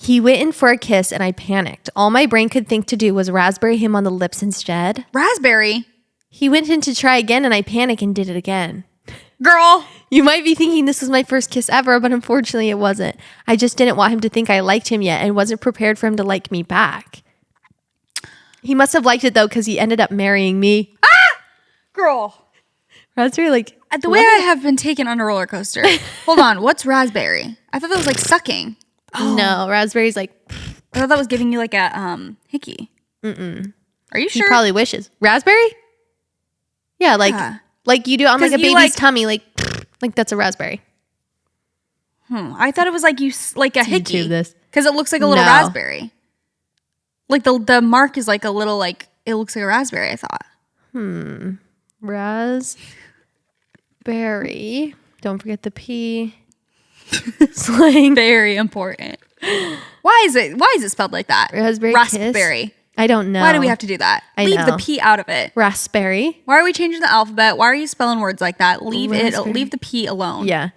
He went in for a kiss and I panicked. All my brain could think to do was raspberry him on the lips instead. Raspberry? He went in to try again and I panicked and did it again. Girl. You might be thinking this was my first kiss ever, but unfortunately it wasn't. I just didn't want him to think I liked him yet and wasn't prepared for him to like me back. He must have liked it though because he ended up marrying me. Ah! Girl. Raspberry, like... The way I have been taken on a roller coaster. Hold on. What's raspberry? I thought that was like sucking. Oh. No, raspberry's like... I thought that was giving you like a hickey. Mm-mm. Are you He sure? probably wishes. Raspberry? Yeah, like you do on like a baby's tummy, like that's a raspberry. I thought it was like like a hickey. Because it looks like a little raspberry. Like the mark is like a little like, it looks like a raspberry, I thought. Raspberry. Don't forget the P. Slang. Very important. Why is it spelled like that? Raspberry. I don't know. Why do we have to do that? Leave the P out of it. Raspberry. Why are we changing the alphabet? Why are you spelling words like that? Leave the P alone. Yeah.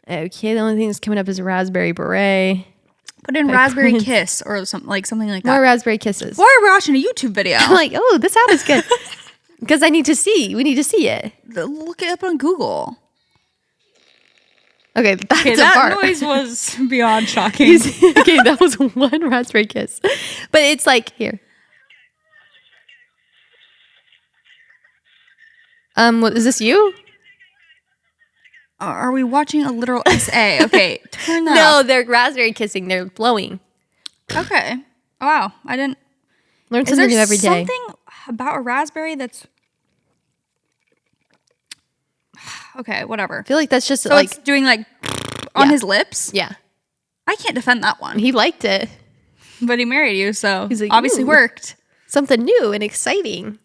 Okay, the only thing that's coming up is raspberry beret. Put in raspberry kiss or something like that. More raspberry kisses. Why are we watching a YouTube video? I'm like, oh, this ad is good. Because I need to see. We need to see it. Look it up on Google. Okay, that noise was beyond shocking. Okay, that was one raspberry kiss. But it's like, here. What, is this you? Are we watching a literal SA? Okay, turn that No, off. they're raspberry kissing. They're blowing. Okay. Oh, wow, I didn't. Learn something new every day. Something about a raspberry that's... Okay, whatever. I feel like that's just so it's doing like on his lips? Yeah. I can't defend that one. He liked it. But he married you, so he's like, obviously worked. Something new and exciting.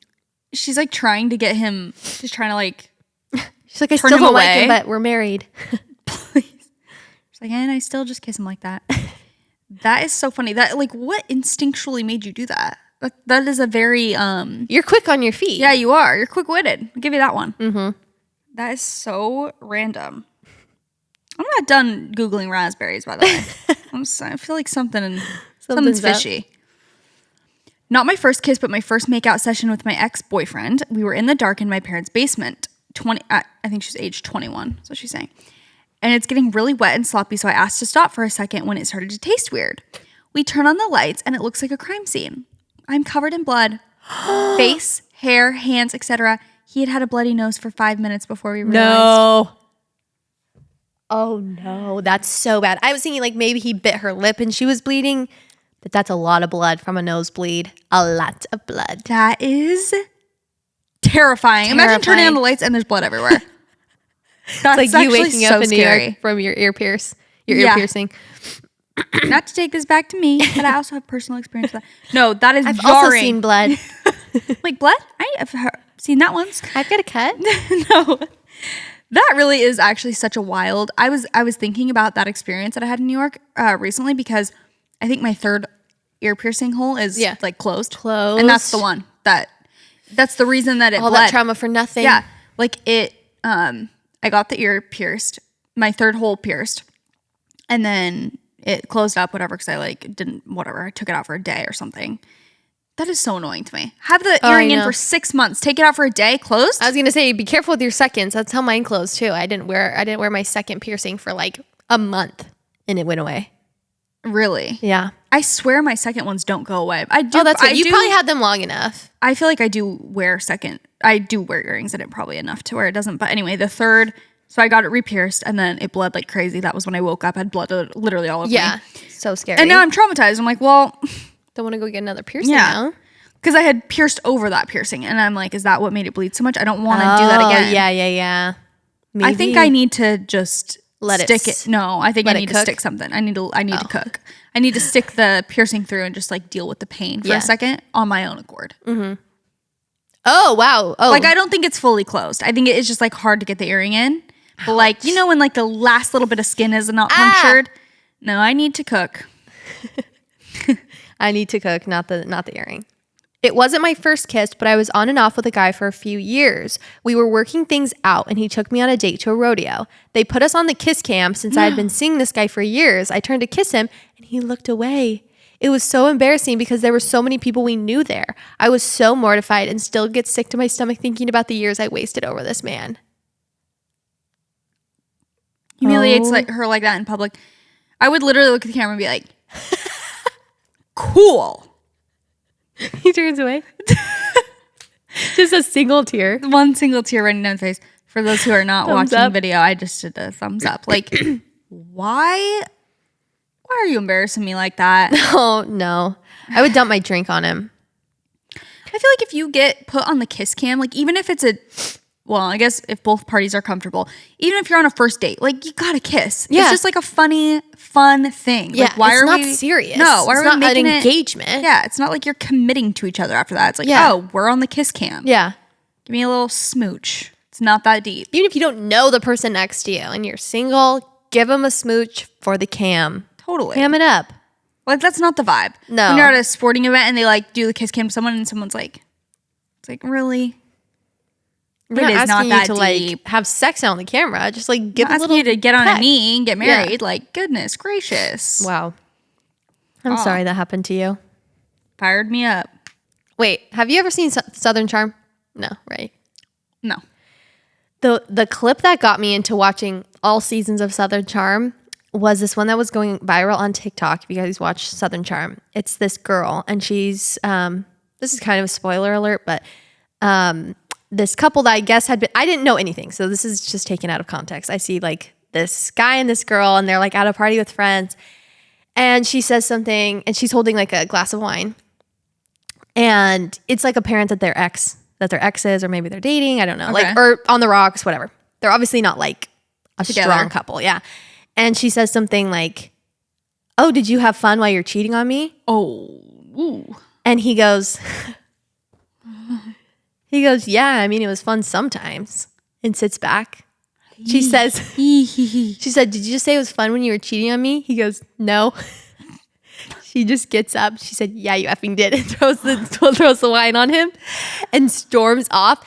She's like trying to get him, she's trying to like... She's like, I still don't like him, but we're married. Please. She's like, and I still just kiss him like that. That is so funny. That like, what instinctually made you do that? That is a very... You're quick on your feet. Yeah, you are. You're quick-witted. I'll give you that one. Mm-hmm. That is so random. I'm not done Googling raspberries, by the way. I feel like something's fishy. Not my first kiss, but my first makeout session with my ex-boyfriend. We were in the dark in my parents' basement. I think she's age 21, that's what she's saying. And it's getting really wet and sloppy, so I asked to stop for a second when it started to taste weird. We turn on the lights, and it looks like a crime scene. I'm covered in blood. Face, hair, hands, etc. He had a bloody nose for 5 minutes before we realized. No. Oh, no. That's so bad. I was thinking like maybe he bit her lip and she was bleeding. But that's a lot of blood from a nosebleed. A lot of blood. That is terrifying. Imagine turning on the lights and there's blood everywhere. That's it's like you waking up in New scary. York from your ear piercing. Not to take this back to me, but I also have personal experience with that. No, that is I've jarring. also seen blood. Like blood? I've seen that once. I've got a cut. No. That really is actually such a wild. I was thinking about that experience that I had in New York recently because I think my third ear piercing hole is like closed. And that's the one that's the reason that it all bled. That trauma for nothing. Yeah. Like it I got the ear pierced, my third hole pierced, and then it closed up, whatever, because I I took it out for a day or something. That is so annoying to me. Have the earring in for 6 months, take it out for a day, closed? I was gonna say, be careful with your seconds. That's how mine closed too. I didn't wear my second piercing for like a month and it went away. Really? Yeah. I swear my second ones don't go away. I do. Oh, that's good. You probably had them long enough. I feel like I do wear earrings and it probably enough to where it doesn't. But anyway, the third, so I got it re-pierced and then it bled like crazy. That was when I woke up, I had blood literally all over me. Yeah. So scary. And now I'm traumatized. I'm like, well... Don't want to go get another piercing now. Because I had pierced over that piercing. And I'm like, is that what made it bleed so much? I don't want to do that again. Yeah. Maybe I think I need to just stick it. No, I think I need to cook? stick something. I need to cook. I need to stick the piercing through and just like deal with the pain for a second on my own accord. Mm-hmm. Oh, wow. Oh. Like I don't think it's fully closed. I think it is just like hard to get the earring in. But like, you know when like the last little bit of skin is not punctured? No, I need to cook. I need to cook, not the earring. It wasn't my first kiss, but I was on and off with a guy for a few years. We were working things out and he took me on a date to a rodeo. They put us on the kiss cam since I had been seeing this guy for years. I turned to kiss him and he looked away. It was so embarrassing because there were so many people we knew there. I was so mortified and still get sick to my stomach thinking about the years I wasted over this man. Humiliates her like that in public. I would literally look at the camera and be like, cool. He turns away. Just a single tear. One single tear running down his face. For those who are not Thumbs watching up. video, I just did a thumbs up. Like, why are you embarrassing me like that? Oh, no. I would dump my drink on him. I feel like if you get put on the kiss cam, like even if it's well, I guess if both parties are comfortable, even if you're on a first date, like you gotta kiss. Yeah. It's just like a funny, fun thing. Yeah, like, why it's are not we serious. No, why it's are not we making an it engagement. Yeah, it's not like you're committing to each other after that. It's like, Yeah. oh, we're on the kiss cam. Yeah. Give me a little smooch. It's not that deep. Even if you don't know the person next to you and you're single, give them a smooch for the cam. Totally. Ham it up. Like that's not the vibe. No. When you're at a sporting event and they like do the kiss cam to someone and someone's like, it's like, really? We're It not is asking not you that to deep. like have sex on the camera. Just like give I'm a asking little you to get on peck. a knee and get married. Yeah. Like, goodness gracious. Wow. I'm sorry that happened to you. Fired me up. Wait, have you ever seen Southern Charm? No, right? No. The clip that got me into watching all seasons of Southern Charm was this one that was going viral on TikTok. If you guys watch Southern Charm, it's this girl and she's this is kind of a spoiler alert, but this couple that I guess had been, I didn't know anything, so this is just taken out of context. I see like this guy and this girl and they're like at a party with friends and she says something and she's holding like a glass of wine and it's like apparent that their ex is, or maybe they're dating, I don't know, Okay. like, or on the rocks, whatever. They're obviously not like a Together. strong couple. Yeah. And she says something like, oh, did you have fun while you're cheating on me? Oh. Ooh. And he goes, yeah, I mean, it was fun sometimes, and sits back. She said, did you just say it was fun when you were cheating on me? He goes, no. She just gets up. She said, yeah, you effing did. And throws the wine on him and storms off.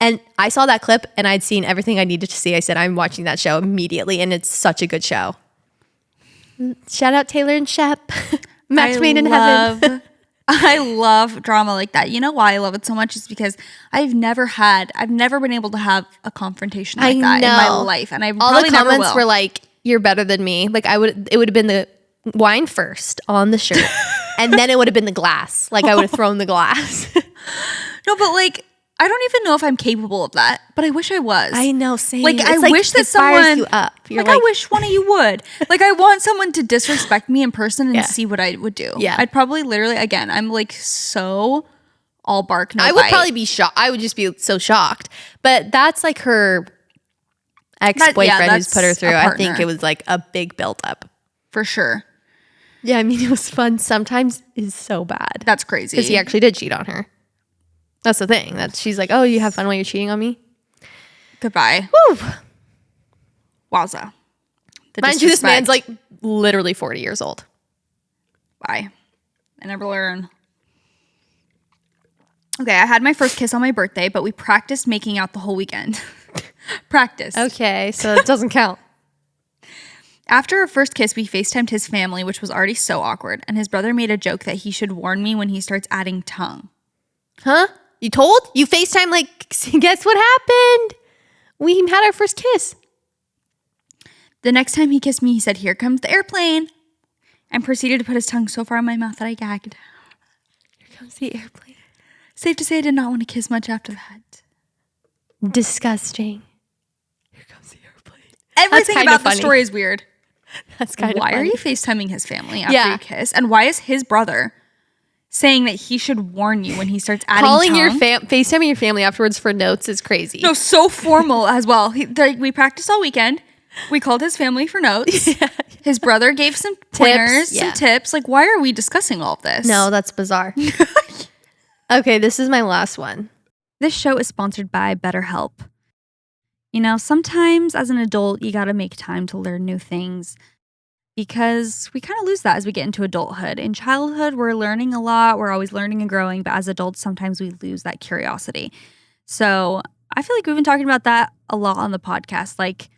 And I saw that clip and I'd seen everything I needed to see. I said, I'm watching that show immediately. And it's such a good show. Shout out Taylor and Shep. Match made in heaven. I love drama like that. You know why I love it so much? Is because I've never been able to have a confrontation like that in my life. And I all probably the comments never will. were like, you're better than me. Like it would have been the wine first on the shirt. And then it would have been the glass. Like I would have thrown the glass. No, but like, I don't even know if I'm capable of that, but I wish I was. I know, same. Like, I wish that it fires someone, you up. You're I wish one of you would. Like, I want someone to disrespect me in person and see what I would do. Yeah. I'd probably literally, again, I'm like so all bark, no I would bite. probably be shocked. I would just be so shocked. But that's like her ex-boyfriend who's put her through. I think it was like a big buildup. For sure. Yeah, I mean, it was fun. Sometimes is so bad. That's crazy. Because he actually did cheat on her. That's the thing. That she's like, oh, you have fun while you're cheating on me? Goodbye. Woo. Wowza. Mind you, this man's like literally 40 years old. Bye. I never learn. Okay, I had my first kiss on my birthday, but we practiced making out the whole weekend. Practiced. Okay, so it doesn't count. After our first kiss, we FaceTimed his family, which was already so awkward, and his brother made a joke that he should warn me when he starts adding tongue. Huh? You told? You FaceTime like, guess what happened? We had our first kiss. The next time he kissed me, he said, here comes the airplane, and proceeded to put his tongue so far in my mouth that I gagged. Here comes the airplane. Safe to say I did not want to kiss much after that. Disgusting. Here comes the airplane. Everything about the story is weird. That's kind of Why funny. are you FaceTiming his family after you kiss? And why is his brother saying that he should warn you when he starts adding Calling tongue? your FaceTiming your family afterwards for notes is crazy. No, so formal as well. We practiced all weekend. We called his family for notes. His brother gave some pointers, some tips. Like, why are we discussing all of this? No, that's bizarre. Okay, this is my last one. This show is sponsored by BetterHelp. You know, sometimes as an adult, you got to make time to learn new things. because we kind of lose that as we get into adulthood. In childhood, we're learning a lot. We're always learning and growing. But as adults, sometimes we lose that curiosity. So I feel like we've been talking about that a lot on the podcast. Like,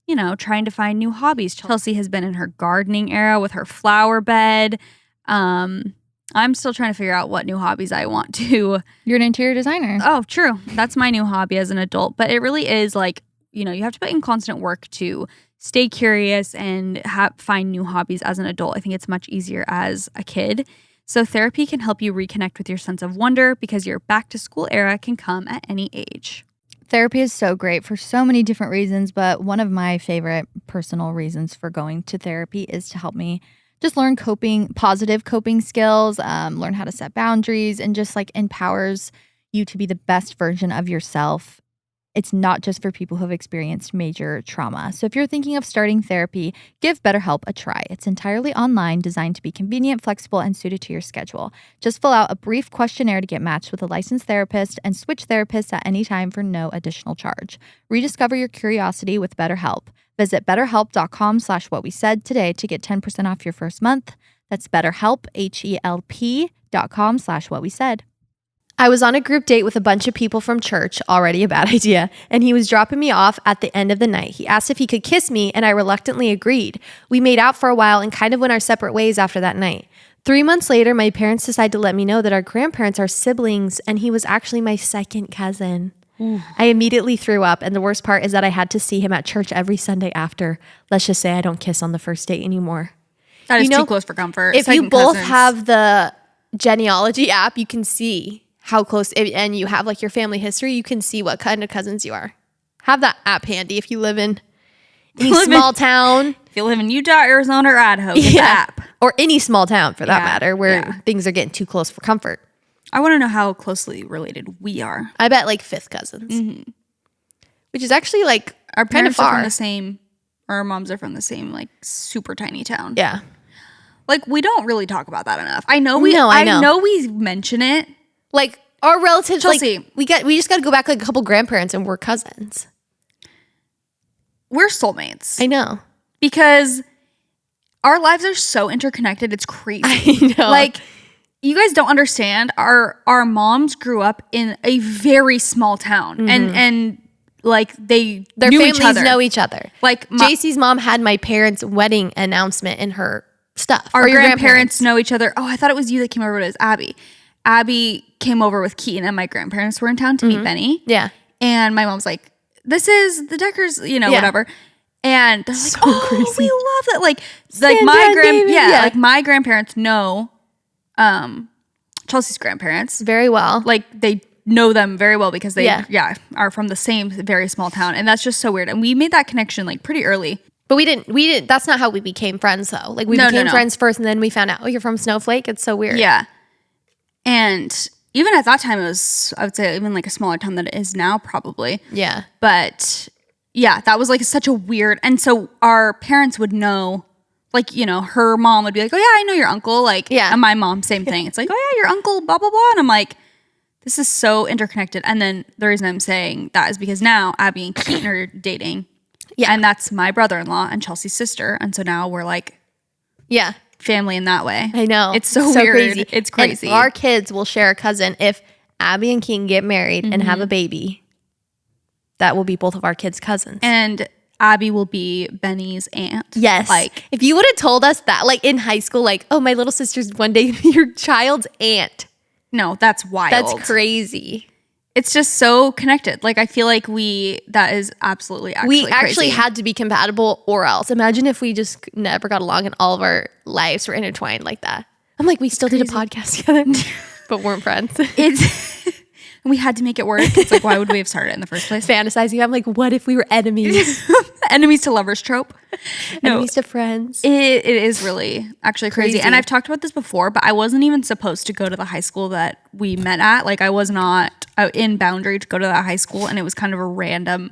you know, trying to find new hobbies. Chelsea has been in her gardening era with her flower bed. I'm still trying to figure out what new hobbies I want to. You're an interior designer. Oh, true. That's my new hobby as an adult. But it really is like, you know, you have to put in constant work to stay curious and find new hobbies as an adult. I think it's much easier as a kid. So therapy can help you reconnect with your sense of wonder because your back to school era can come at any age. Therapy is so great for so many different reasons, but one of my favorite personal reasons for going to therapy is to help me just learn positive coping skills, learn how to set boundaries, and just like empowers you to be the best version of yourself. It's not just for people who have experienced major trauma. So if you're thinking of starting therapy, give BetterHelp a try. It's entirely online, designed to be convenient, flexible, and suited to your schedule. Just fill out a brief questionnaire to get matched with a licensed therapist and switch therapists at any time for no additional charge. Rediscover your curiosity with BetterHelp. Visit betterhelp.com/whatwesaid today to get 10% off your first month. That's BetterHelp, HELP.com/whatwesaid. I was on a group date with a bunch of people from church, already a bad idea, and he was dropping me off at the end of the night. He asked if he could kiss me, and I reluctantly agreed. We made out for a while and kind of went our separate ways after that night. 3 months later, my parents decided to let me know that our grandparents are siblings, and he was actually my second cousin. Ooh. I immediately threw up, and the worst part is that I had to see him at church every Sunday after. Let's just say I don't kiss on the first date anymore. That is too close for comfort. If you both have the genealogy app, you can see how close, and you have like your family history, you can see what kind of cousins you are. Have that app handy if you live in any small town. If you live in Utah, Arizona, or Idaho, get the app. Or any small town for that matter, where things are getting too close for comfort. I want to know how closely related we are. I bet like fifth cousins. Mm-hmm. Which is actually like our parents kind of far. Are from the same, or our moms are from the same like super tiny town. Yeah. Like we don't really talk about that enough. I know we mention it. Like our relatives, Chelsea, like we just got to go back like a couple grandparents and we're cousins. We're soulmates. I know. Because our lives are so interconnected. It's crazy. I know. Like you guys don't understand. Our moms grew up in a very small town, and like their families know each other. Like JC's mom had my parents' wedding announcement in her stuff. Our grandparents know each other. Oh, I thought it was you that came over, but it was Abby. Abby came over with Keaton, and my grandparents were in town to meet Benny. Yeah. And my mom's like, this is the Deckers, whatever. And they're like, oh, crazy. We love that. Like my grandparents know Chelsea's grandparents very well. Like they know them very well because they are from the same very small town. And that's just so weird. And we made that connection like pretty early. But we didn't, that's not how we became friends though. Like we became friends first and then we found out, oh, you're from Snowflake. It's so weird. Yeah. And even at that time, it was, I would say, even like a smaller town than it is now, probably. Yeah. But yeah, that was like such a weird. And so our parents would know, like, her mom would be like, oh, yeah, I know your uncle. Like, and my mom, same thing. It's like, oh, yeah, your uncle, blah, blah, blah. And I'm like, this is so interconnected. And then the reason I'm saying that is because now Abby and Keaton are dating. Yeah. And that's my brother-in-law and Chelsea's sister. And so now we're like, family in that way. I know. It's so weird. Crazy. It's crazy. And our kids will share a cousin. If Abby and Keaton get married and have a baby, that will be both of our kids' cousins. And Abby will be Benny's aunt. Yes. Like, if you would have told us that, like in high school, like, oh, my little sister's one day your child's aunt. No, that's wild. That's crazy. It's just so connected. Like, I feel like that is absolutely we actually had to be compatible or else. Imagine if we just never got along and all of our lives were intertwined like that. I'm like, we still did a podcast together, but weren't friends. We had to make it work. It's like, why would we have started in the first place? Fantasizing. I'm like, what if we were enemies? Enemies to lovers trope. Enemies to friends. It is really actually crazy. And I've talked about this before, but I wasn't even supposed to go to the high school that we met at. Like I was not in boundary to go to that high school. And it was kind of a random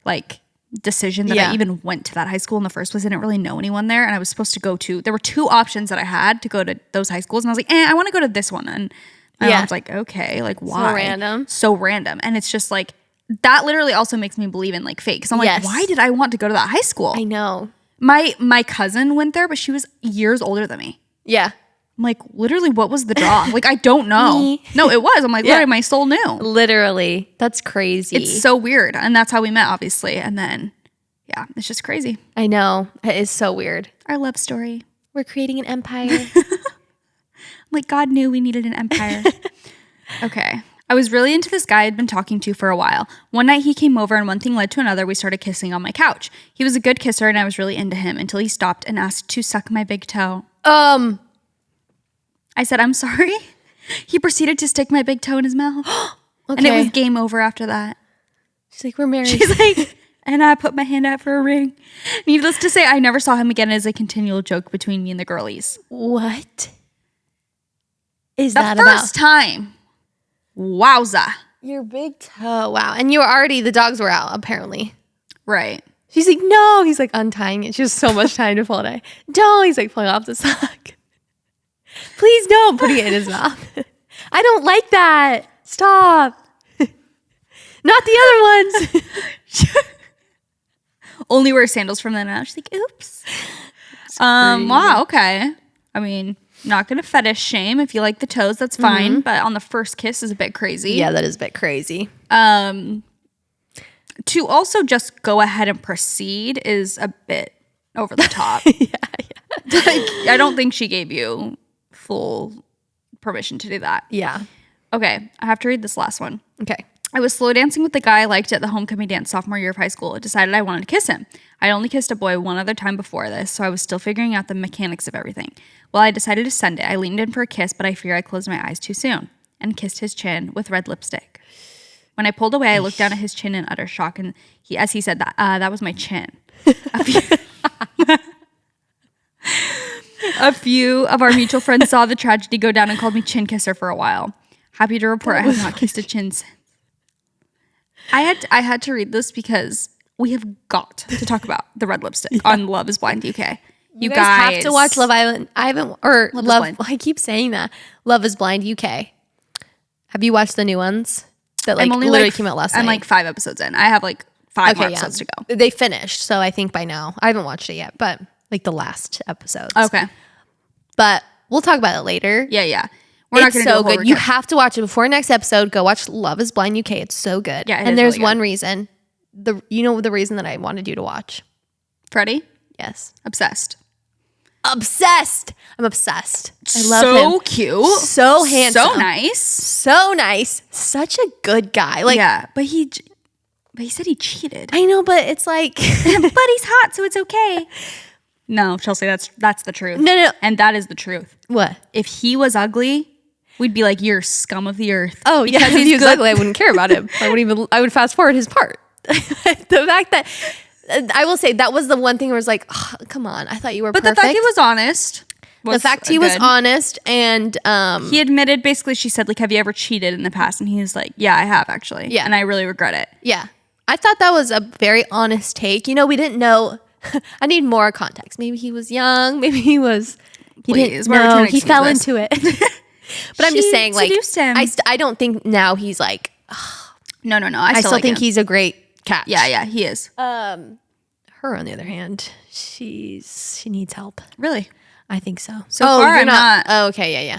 like decision that I even went to that high school in the first place. I didn't really know anyone there. And I was supposed to go to, there were 2 options that I had to go to those high schools. And I was like, I want to go to this one. And my mom's like, okay, like why? So random. And it's just like, that literally also makes me believe in like fate. Because I'm like, why did I want to go to that high school? I know. My cousin went there, but she was years older than me. Yeah. I'm like, literally, what was the draw? Like, I don't know. Me. No, it was. I'm like, literally, my soul knew. Literally. That's crazy. It's so weird. And that's how we met, obviously. And then, yeah, it's just crazy. I know. It is so weird. Our love story. We're creating an empire. Like, God knew we needed an empire. Okay. I was really into this guy I'd been talking to for a while. One night he came over and one thing led to another. We started kissing on my couch. He was a good kisser and I was really into him until he stopped and asked to suck my big toe. I said, I'm sorry. He proceeded to stick my big toe in his mouth. Okay. And it was game over after that. She's like, we're married. She's like, and I put my hand out for a ring. Needless to say, I never saw him again as a continual joke between me and the girlies. What is The that about? first time. Wowza. Your big toe. Wow. And you were already, the dogs were out, apparently. Right. She's like, no. He's like untying it. She has so much time to pull it out. Don't. He's like pulling off the sock. Please don't. Putting it in his mouth. I don't like that. Stop. Not the other ones. Only wear sandals from then on. She's like, oops. Wow, okay. I mean, not gonna fetish shame. If you like the toes, that's fine. But on the first kiss is a bit crazy. Yeah, that is a bit crazy. To also just go ahead and proceed is a bit over the top. Yeah. Like, I don't think she gave you full permission to do that. Yeah. Okay, I have to read this last one. Okay. I was slow dancing with the guy I liked at the homecoming dance sophomore year of high school. I decided I wanted to kiss him. I'd only kissed a boy one other time before this, so I was still figuring out the mechanics of everything. Well, I decided to send it. I leaned in for a kiss, but I fear I closed my eyes too soon and kissed his chin with red lipstick. When I pulled away, I looked down at his chin in utter shock, and as he said, that was my chin. A few of our mutual friends saw the tragedy go down and called me chin kisser for a while. Happy to report I have not kissed a chin since. I had to read this because we have got to talk about the red lipstick on Love is Blind UK. You guys have to watch Love Island. I keep saying that. Love is Blind UK. Have you watched the new ones that literally came out last night? I'm like 5 episodes in. I have like 5 more episodes to go. They finished, so I think by now. I haven't watched it yet, but like the last episodes. Okay. But we'll talk about it later. Yeah. It's so good. You have to watch it before next episode. Go watch Love is Blind UK. It's so good. Yeah, and there's really one reason. The reason that I wanted you to watch. Freddie? Yes. Obsessed. I'm obsessed. I love him. So cute. So handsome. So nice. Such a good guy. Like, yeah, but he said he cheated. I know, but it's like but he's hot, so it's okay. No, Chelsea, that's the truth. No. And that is the truth. What? If he was ugly, we'd be like, you're scum of the earth. Oh, yeah. If he was ugly, I wouldn't care about him. I would fast forward his part. The fact that I will say that was the one thing where I was like, oh, come on, I thought you were perfect. But the fact he was honest. The fact he was honest and he admitted, basically, she said, like, have you ever cheated in the past? And he was like, yeah, I have actually. Yeah. And I really regret it. Yeah. I thought that was a very honest take. You know, we didn't know. I need more context. Maybe he was young. Maybe he didn't know. He fell into it. But I'm just saying, like, him. I don't think now he's like, no. I still think he's a great catch. Yeah, he is. Her, on the other hand, she needs help. Really? I think so. So far, I'm not. Oh, okay, yeah.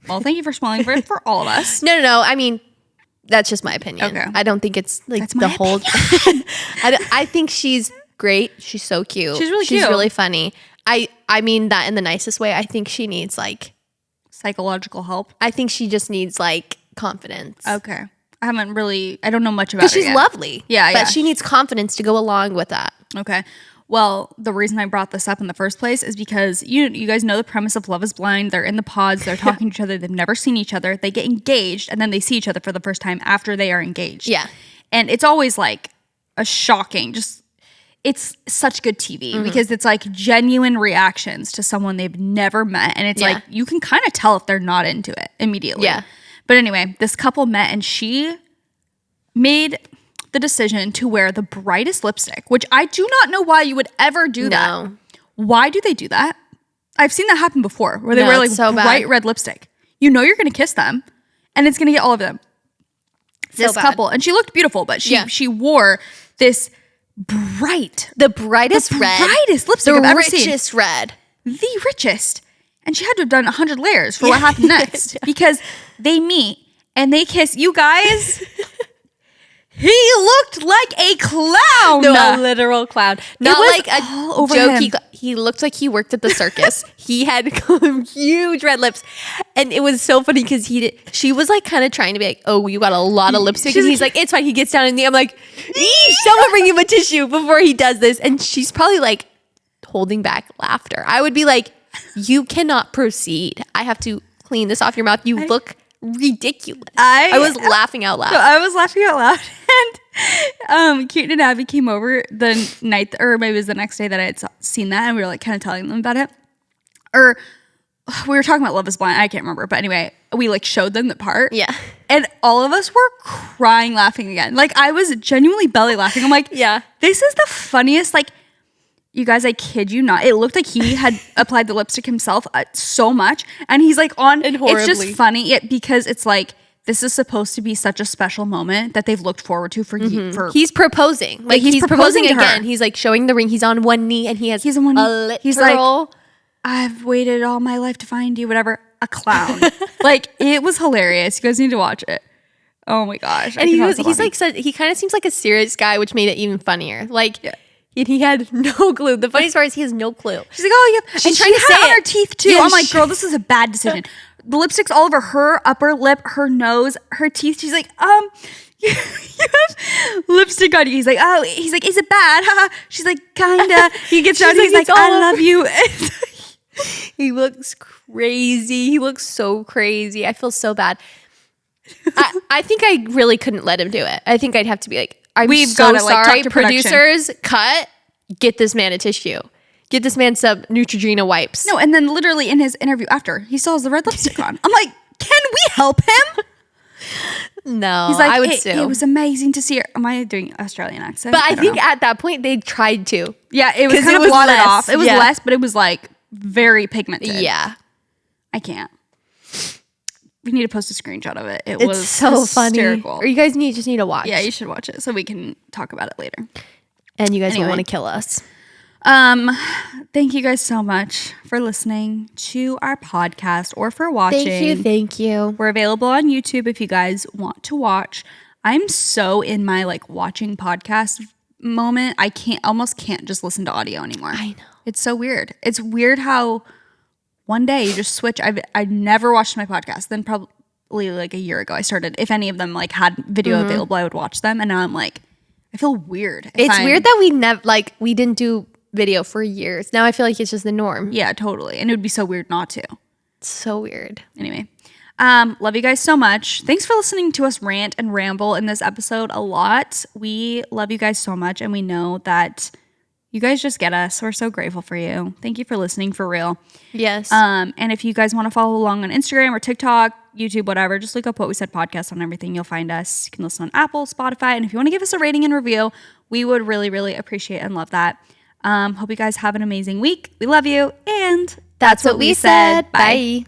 Well, thank you for spoiling for all of us. No. I mean, that's just my opinion. Okay. I don't think it's like that's the whole. I think she's great. She's so cute. She's really cute. She's really funny. I mean that in the nicest way. I think she needs like psychological help. I think she just needs like confidence. Okay. I don't know much about her she's yet. Lovely. Yeah. But she needs confidence to go along with that. Okay. Well, the reason I brought this up in the first place is because you guys know the premise of Love is Blind. They're in the pods. They're talking to each other. They've never seen each other. They get engaged, and then they see each other for the first time after they are engaged. Yeah. And it's always like a shocking, it's such good TV because it's like genuine reactions to someone they've never met. And it's like, you can kind of tell if they're not into it immediately. Yeah. But anyway, this couple met and she made the decision to wear the brightest lipstick, which I do not know why you would ever do that. Why do they do that? I've seen that happen before where they wear like so bright red lipstick. You know you're going to kiss them and it's going to get all of them. This couple, and she looked beautiful, but she wore this bright. The brightest The red. brightest lipstick I've ever seen. The richest red. The richest. And she had to have done 100 layers for what happened next. Because they meet and they kiss. You guys, he looked like a clown. No, a literal clown. Not like a jokey. him. He looked like he worked at the circus. He had huge red lips. And it was so funny because she was like kind of trying to be like, oh, you got a lot of lipstick. And he's like, it's fine. He gets down in the, I'm like, someone bring him a tissue before he does this. And she's probably like holding back laughter. I would be like, you cannot proceed. I have to clean this off your mouth. You look ridiculous. I was laughing out loud. So I was laughing out loud. And Keaton and Abby came over the night, or maybe it was the next day that I had seen that, and we were like kind of telling them about it. Or we were talking about Love is Blind. I can't remember. But anyway, we like showed them the part. Yeah. And all of us were crying laughing again. Like I was genuinely belly laughing. I'm like, yeah, this is the funniest, like, you guys, I kid you not. It looked like he had applied the lipstick himself so much. And he's like on, and horribly. It's just funny because it's like, this is supposed to be such a special moment that they've looked forward to for he's proposing. Like he's proposing again. Her. He's like showing the ring. He's on one knee and he's on one knee. He's like, I've waited all my life to find you, whatever. A clown. Like it was hilarious. You guys need to watch it. Oh my gosh. And he's like, he kind of seems like a serious guy, which made it even funnier. Like, yeah. He had no clue. The funniest part is he has no clue. She's like, oh, yeah. She's trying to say it on her teeth, too. Yeah, I'm like, girl, this is a bad decision. The lipstick's all over her upper lip, her nose, her teeth. She's like, you have lipstick on you. He's like, is it bad? She's like, kinda. He gets down, he's like, I love you. He looks crazy. He looks so crazy. I feel so bad. I think I really couldn't let him do it. I think I'd have to be like, We've so sorry, producers, cut, get this man a tissue. Get this man some Neutrogena wipes. No, and then literally in his interview after, he still has the red lipstick on. I'm like, can we help him? No, he's like, I would sue. It was amazing to see her. Am I doing Australian accent? But I think at that point they tried to. Yeah, it was kind of blotted off. It was less, but it was like very pigmented. Yeah. I can't. We need to post a screenshot of it. It's was so hysterical. Funny. Or you guys just need to watch. Yeah, you should watch it so we can talk about it later. And you guys won't want to kill us. Thank you guys so much for listening to our podcast or for watching. Thank you. We're available on YouTube if you guys want to watch. I'm so in my like watching podcast moment. I almost can't just listen to audio anymore. I know. It's so weird. It's weird how one day you just switch. I never watched my podcast. Then probably like a year ago I started. If any of them like had video available, I would watch them. And now I'm like, I feel weird. It's weird that we didn't do video for years. Now I feel like it's just the norm. Yeah, totally. And it would be so weird not to. It's so weird. Anyway, love you guys so much. Thanks for listening to us rant and ramble in this episode a lot. We love you guys so much, and we know that you guys just get us. We're so grateful for you. Thank you for listening, for real. Yes. And if you guys want to follow along on Instagram or TikTok, YouTube, whatever, just look up What We Said Podcast on everything. You'll find us. You can listen on Apple, Spotify, and if you want to give us a rating and review, we would really, really appreciate and love that. Hope you guys have an amazing week. We love you, and that's what we said. Bye.